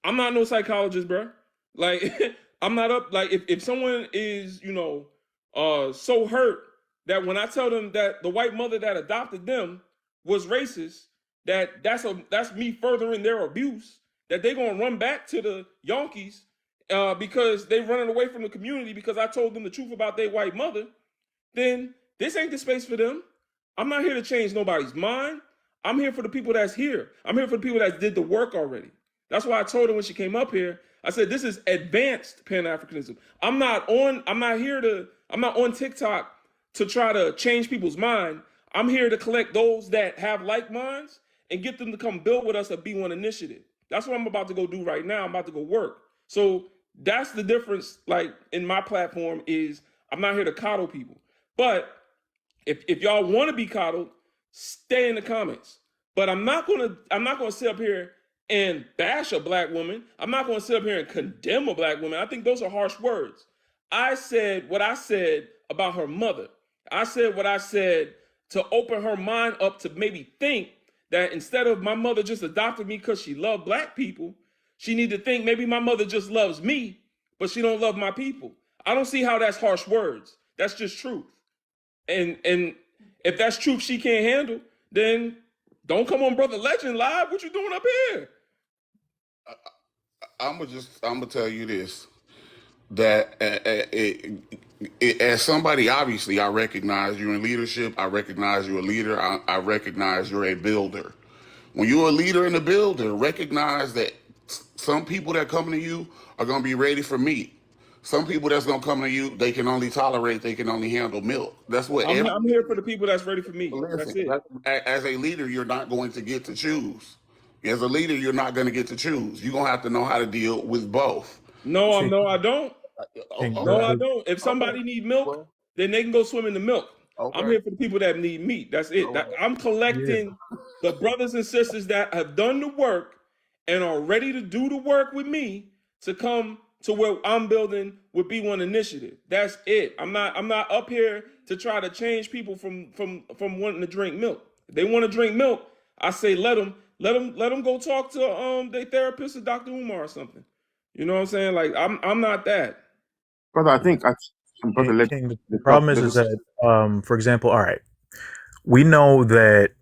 [SPEAKER 1] I'm not no psychologist, bro. Like, I'm not up. Like, if someone is, so hurt that when I tell them that the white mother that adopted them was racist, that's me furthering their abuse, that they're gonna run back to the Yankees because they running away from the community because I told them the truth about their white mother, then this ain't the space for them. I'm not here to change nobody's mind. I'm here for the people that's here. I'm here for the people that did the work already. That's why I told her when she came up here, I said, this is advanced Pan-Africanism. I'm not on TikTok to try to change people's mind. I'm here to collect those that have like minds and get them to come build with us a B1 initiative. That's what I'm about to go do right now. I'm about to go work. So that's the difference, like, in my platform is I'm not here to coddle people. But if y'all want to be coddled, stay in the comments. But I'm not gonna sit up here and bash a black woman. I'm not going to sit up here and condemn a black woman. I think those are harsh words. I said what I said about her mother. I said what I said to open her mind up to maybe think that instead of my mother just adopted me because she loved black people, she need to think maybe my mother just loves me, but she don't love my people. I don't see how that's harsh words. That's just truth. And if that's truth she can't handle, then don't come on Brother Legend Live. What you doing up here?
[SPEAKER 10] I'm gonna tell you this, that as somebody, obviously I recognize you're in leadership. I recognize you're a leader. I recognize you're a builder. When you're a leader and a builder, recognize that some people that come to you are gonna be ready for meat. Some people that's gonna come to you, they can only handle milk. That's what
[SPEAKER 1] I'm here for the people that's ready for me. That's
[SPEAKER 10] listen,
[SPEAKER 1] it.
[SPEAKER 10] as a leader, you're not going to get to choose. As a leader, you're not going to get to choose. You're going to have to know how to deal with both.
[SPEAKER 1] No,
[SPEAKER 2] King,
[SPEAKER 1] I don't.
[SPEAKER 2] King,
[SPEAKER 1] No, I
[SPEAKER 2] the
[SPEAKER 1] don't. If
[SPEAKER 10] Okay.
[SPEAKER 1] somebody need milk,
[SPEAKER 10] Well,
[SPEAKER 1] then they can go swim in the milk. I'm
[SPEAKER 10] okay.
[SPEAKER 1] here for the people that need meat. That's it.
[SPEAKER 10] All right.
[SPEAKER 1] I'm
[SPEAKER 2] yeah.
[SPEAKER 1] collecting the brothers and sisters that have done the work and are ready to do the work with me to come to where I'm building with B1 Initiative. That's it. I'm not up here to try to change people from wanting to drink milk. If they want to drink milk, I say let them go talk to their therapist or Dr. Umar or something. You know what I'm saying? Like I'm not that.
[SPEAKER 7] Brother, Brother Legend,
[SPEAKER 2] King, the
[SPEAKER 7] there's
[SPEAKER 2] problem is
[SPEAKER 7] there's
[SPEAKER 2] that, for example, all right, we know that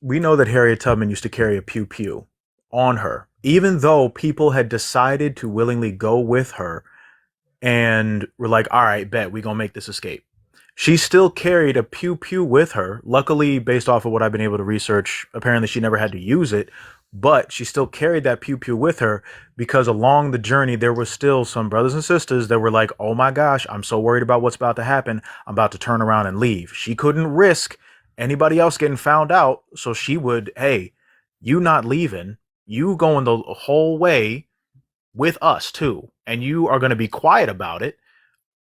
[SPEAKER 2] Harriet Tubman used to carry a pew pew on her, even though people had decided to willingly go with her and were like, all right, bet we gonna make this escape. She still carried a pew pew with her. Luckily, based off of what I've been able to research, apparently she never had to use it, but she still carried that pew pew with her because along the journey, there was still some brothers and sisters that were like, oh my gosh, I'm so worried about what's about to happen. I'm about to turn around and leave. She couldn't risk anybody else getting found out. So she would, hey, you not leaving, you going the whole way with us too. And you are going to be quiet about it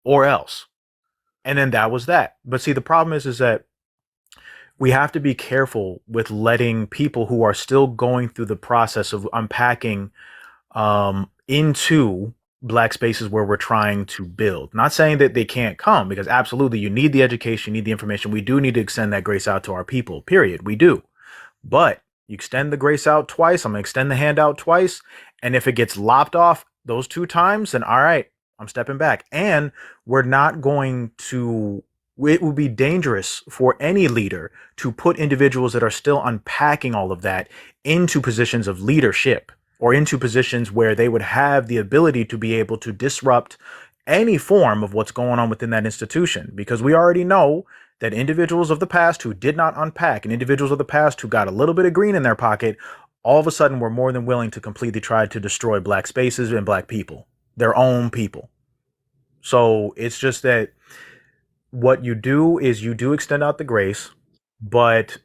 [SPEAKER 2] or else. And then that was that. But see, the problem is that we have to be careful with letting people who are still going through the process of unpacking into black spaces where we're trying to build. Not saying that they can't come, because absolutely you need the education, you need the information. We do need to extend that grace out to our people, period. We do. But you extend the grace out twice, I'm going to extend the hand out twice. And if it gets lopped off those 2 times, then all right, I'm stepping back. And we're not going to, it would be dangerous for any leader to put individuals that are still unpacking all of that into positions of leadership or into positions where they would have the ability to be able to disrupt any form of what's going on within that institution. Because we already know that individuals of the past who did not unpack and individuals of the past who got a little bit of green in their pocket, all of a sudden were more than willing to completely try to destroy black spaces and black people, their own people. So it's just that what you do is you do extend out the grace, but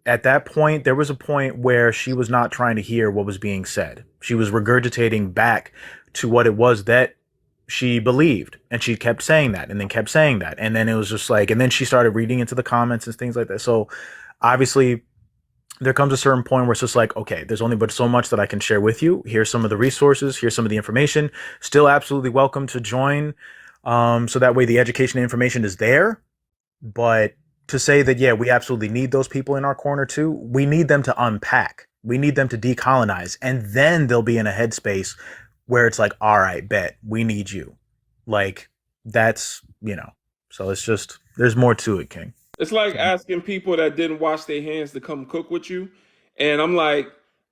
[SPEAKER 2] at that point, there was a point where she was not trying to hear what was being said. She was regurgitating back to what it was that she believed. And she kept saying that and then kept saying that. And then it was just like, and then she started reading into the comments and things like that. So obviously, there comes a certain point where it's just like, okay, there's only but so much that I can share with you. Here's some of the resources. Here's some of the information. Still absolutely welcome to join. So that way the education and information is there. But to say that, yeah, we absolutely need those people in our corner too. We need them to unpack. We need them to decolonize. And then they'll be in a headspace where it's like, all right, bet, we need you. Like, that's, so it's just, there's more to it, King.
[SPEAKER 1] It's like asking people that didn't wash their hands to come cook with you. And I'm like,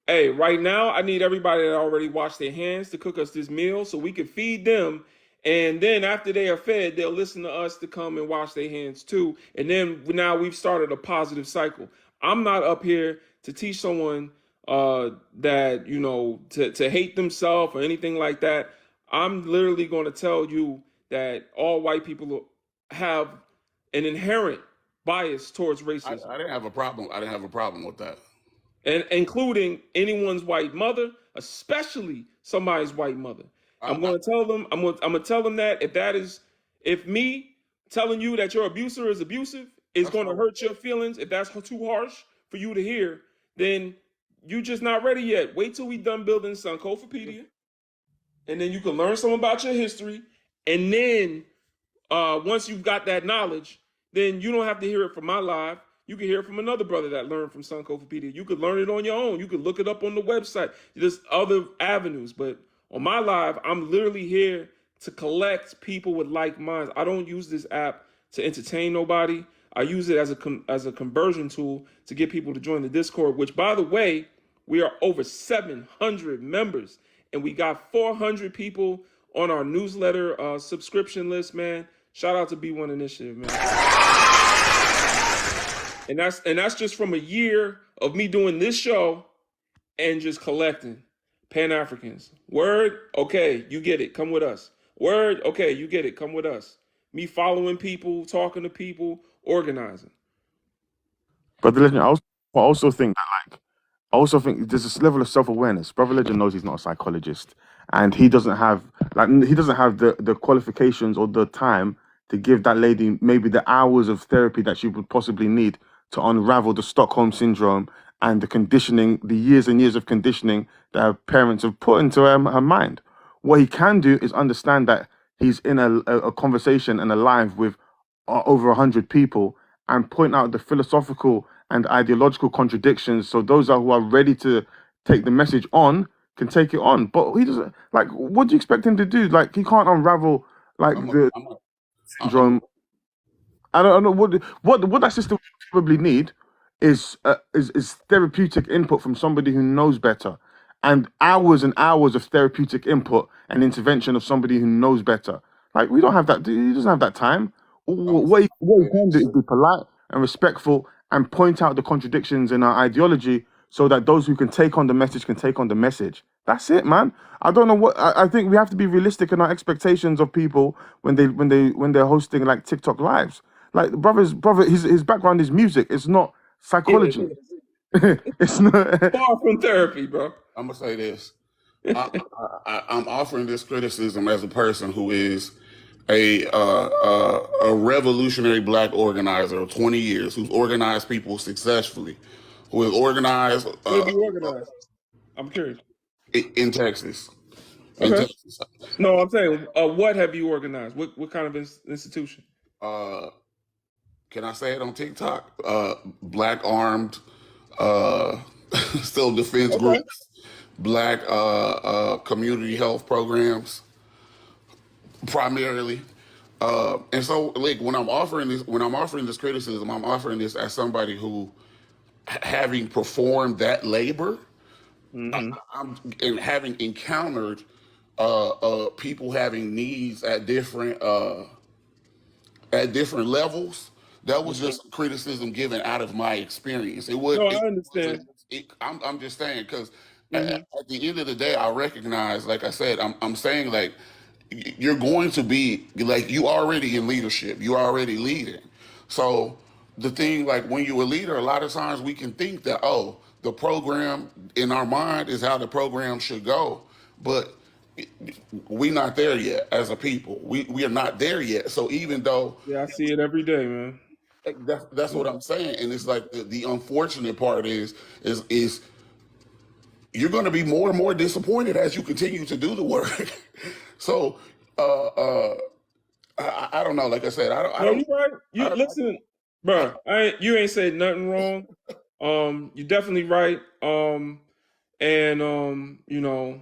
[SPEAKER 1] hey, right now I need everybody that already washed their hands to cook us this meal so we can feed them. And then after they are fed, they'll listen to us to come and wash their hands too. And then now we've started a positive cycle. I'm not up here to teach someone that, to hate themselves or anything like that. I'm literally going to tell you that all white people have an inherent bias towards racism.
[SPEAKER 10] I didn't have a problem. I didn't have a problem with that.
[SPEAKER 1] And including anyone's white mother, especially somebody's white mother. I'm going to tell them. I'm going to tell them that if me telling you that your abuser is abusive is going to hurt your feelings, if that's too harsh for you to hear, then you just not ready yet. Wait till we done building Sankofapedia, and then you can learn some about your history, and then once you've got that knowledge, then you don't have to hear it from my live. You can hear it from another brother that learned from Sankofapedia. You could learn it on your own. You could look it up on the website. There's other avenues, but on my live, I'm literally here to collect people with like minds. I don't use this app to entertain nobody. I use it as a conversion tool to get people to join the Discord, which, by the way, we are over 700 members, and we got 400 people on our newsletter subscription list, man. Shout out to B1 Initiative, man. And that's just from a year of me doing this show and just collecting Pan-Africans. Word, okay, you get it, come with us. Word, okay, you get it, come with us. Me following people, talking to people, organizing.
[SPEAKER 7] Brother Legend, I also think that, like, I also think there's this level of self-awareness. Brother Legend knows he's not a psychologist, and he doesn't have the qualifications or the time to give that lady maybe the hours of therapy that she would possibly need to unravel the Stockholm syndrome and the conditioning, the years and years of conditioning that her parents have put into her mind. What he can do is understand that he's in a conversation and a live with over 100 people, and point out the philosophical and ideological contradictions, so those who are ready to take the message on can take it on. But he doesn't, like, what do you expect him to do? Like, he can't unravel like the syndrome. I don't know what that system would probably need is therapeutic input from somebody who knows better, and hours of therapeutic input and intervention of somebody who knows better. Like, we don't have that. He doesn't have that time. What he can do is be polite and respectful and point out the contradictions in our ideology, so that those who can take on the message can take on the message. That's it, man. I don't know what I think we have to be realistic in our expectations of people when they're hosting like TikTok lives. Like, his background is music. It's not psychology. It's not.
[SPEAKER 1] Far from therapy, bro.
[SPEAKER 10] I'm gonna say this. I'm offering this criticism as a person who is a revolutionary black organizer of 20 years, who's organized people successfully, who has organized.
[SPEAKER 1] What have you organized? I'm curious.
[SPEAKER 10] In Texas.
[SPEAKER 1] Okay.
[SPEAKER 10] In Texas.
[SPEAKER 1] No, I'm saying, what have you organized? What kind of institution?
[SPEAKER 10] Can I say it on TikTok? Black armed self-defense groups, black community health programs, primarily. And so, like, when I'm offering this criticism, I'm offering this as somebody who, having performed that labor, and having encountered people having needs at different levels. That was just criticism given out of my experience. It would.
[SPEAKER 1] No, I understand.
[SPEAKER 10] I'm just saying, because at the end of the day, I recognize, like I said, I'm saying, like, you're going to be, like, you already in leadership. You already leading. So the thing, like, when you're a leader, a lot of times we can think that, oh, the program in our mind is how the program should go, but we're not there yet as a people. We are not there yet. So even though,
[SPEAKER 1] yeah, I see it every day, man.
[SPEAKER 10] That's what I'm saying, and it's like the unfortunate part is you're going to be more and more disappointed as you continue to do the work. So I don't know. Like I said, I don't.
[SPEAKER 1] You right. You listen, bro. You ain't said nothing wrong. You're definitely right. You know,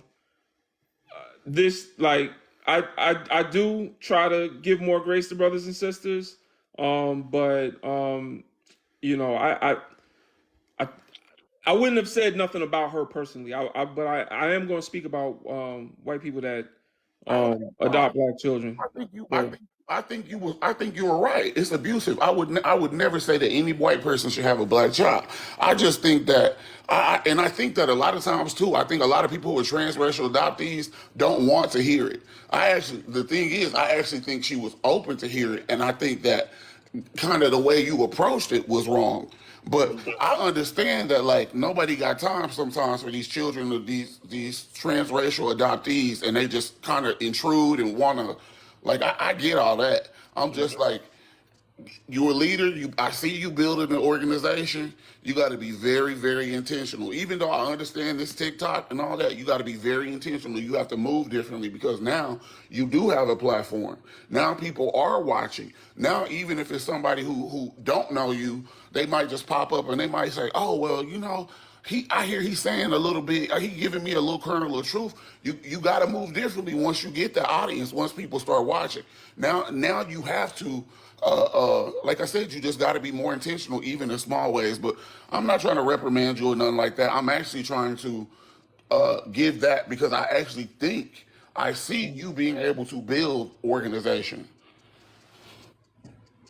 [SPEAKER 1] this, like, I do try to give more grace to brothers and sisters. But you know, I wouldn't have said nothing about her personally. But I am going to speak about white people that adopt black children.
[SPEAKER 10] I think you were right. It's abusive. I would never say that any white person should have a black child. I just think that I think that a lot of times too, I think a lot of people who are transracial adoptees don't want to hear it. The thing is, I actually think she was open to hear it, and I think that kind of the way you approached it was wrong. But I understand that, like, nobody got time sometimes for these children of these transracial adoptees, and they just kind of intrude and want to, like, I get all that. I'm just like, you're a leader. I see you building an organization. You got to be very, very intentional. Even though I understand this TikTok and all that, you got to be very intentional. You have to move differently because now you do have a platform. Now people are watching. Now even if it's somebody who don't know you, they might just pop up and they might say, "Oh well, you know." I hear he's saying a little bit. He giving me a little kernel of truth. You got to move differently once you get the audience. Once people start watching, now you have to. Like I said, you just got to be more intentional, even in small ways. But I'm not trying to reprimand you or nothing like that. I'm actually trying to give that because I actually think I see you being able to build organization.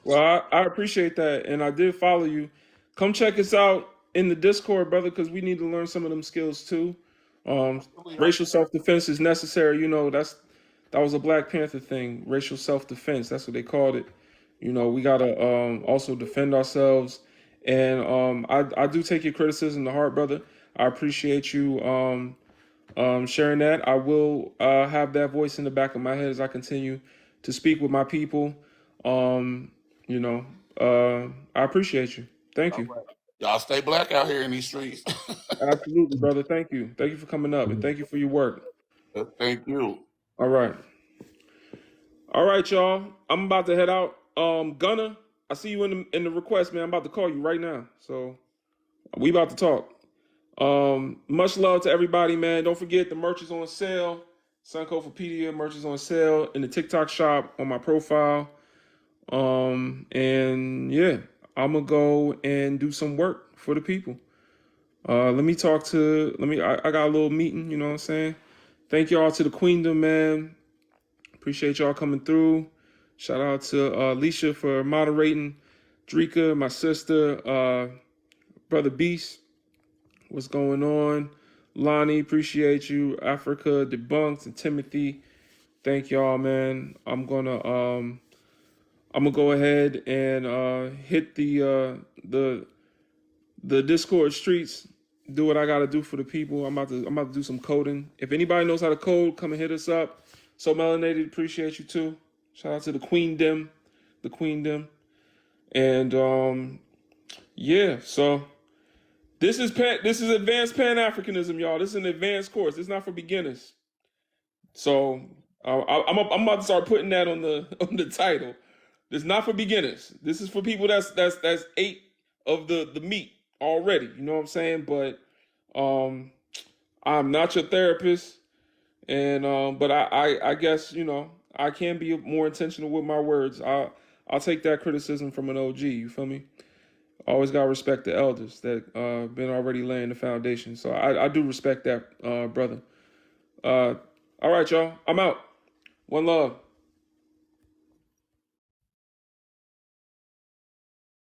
[SPEAKER 1] Well, I appreciate that, and I did follow you. Come check us out in the Discord, brother, because we need to learn some of them skills too. Racial self-defense is necessary. You know, that was a Black Panther thing. Racial self-defense. That's what they called it. You know, we gotta also defend ourselves. And I do take your criticism to heart, brother. I appreciate you sharing that. I will have that voice in the back of my head as I continue to speak with my people. You know, I appreciate you. Thank you.
[SPEAKER 10] Y'all stay black out here in these streets.
[SPEAKER 1] Absolutely, brother. Thank you. Thank you for coming up and thank you for your work.
[SPEAKER 10] Thank you.
[SPEAKER 1] All right. All right, y'all. I'm about to head out. Gunner, I see you in the request, man. I'm about to call you right now. So we about to talk. Much love to everybody, man. Don't forget the merch is on sale. Suncopedia merch is on sale in the TikTok shop on my profile. And yeah, I'm gonna go and do some work for the people. I got a little meeting, you know what I'm saying? Thank y'all to the Queendom, man. Appreciate y'all coming through. Shout out to Alicia for moderating. Drika, my sister, Brother Beast, what's going on? Lonnie, appreciate you. Africa, Debunked, and Timothy. Thank y'all, man. I'm gonna go ahead and hit the Discord streets. Do what I gotta do for the people. I'm about to do some coding. If anybody knows how to code, come and hit us up. So Melanated, appreciate you too. Shout out to the Queendom. And yeah, so this is advanced Pan-Africanism, y'all. This is an advanced course. It's not for beginners. So I'm about to start putting that on the title. This is not for beginners. This is for people that's ate of the meat already. You know what I'm saying? But I'm not your therapist, and but I guess I can be more intentional with my words. I'll take that criticism from an OG. You feel me? Always gotta respect the elders that been already laying the foundation. So I do respect that, brother. All right, y'all. I'm out. One love.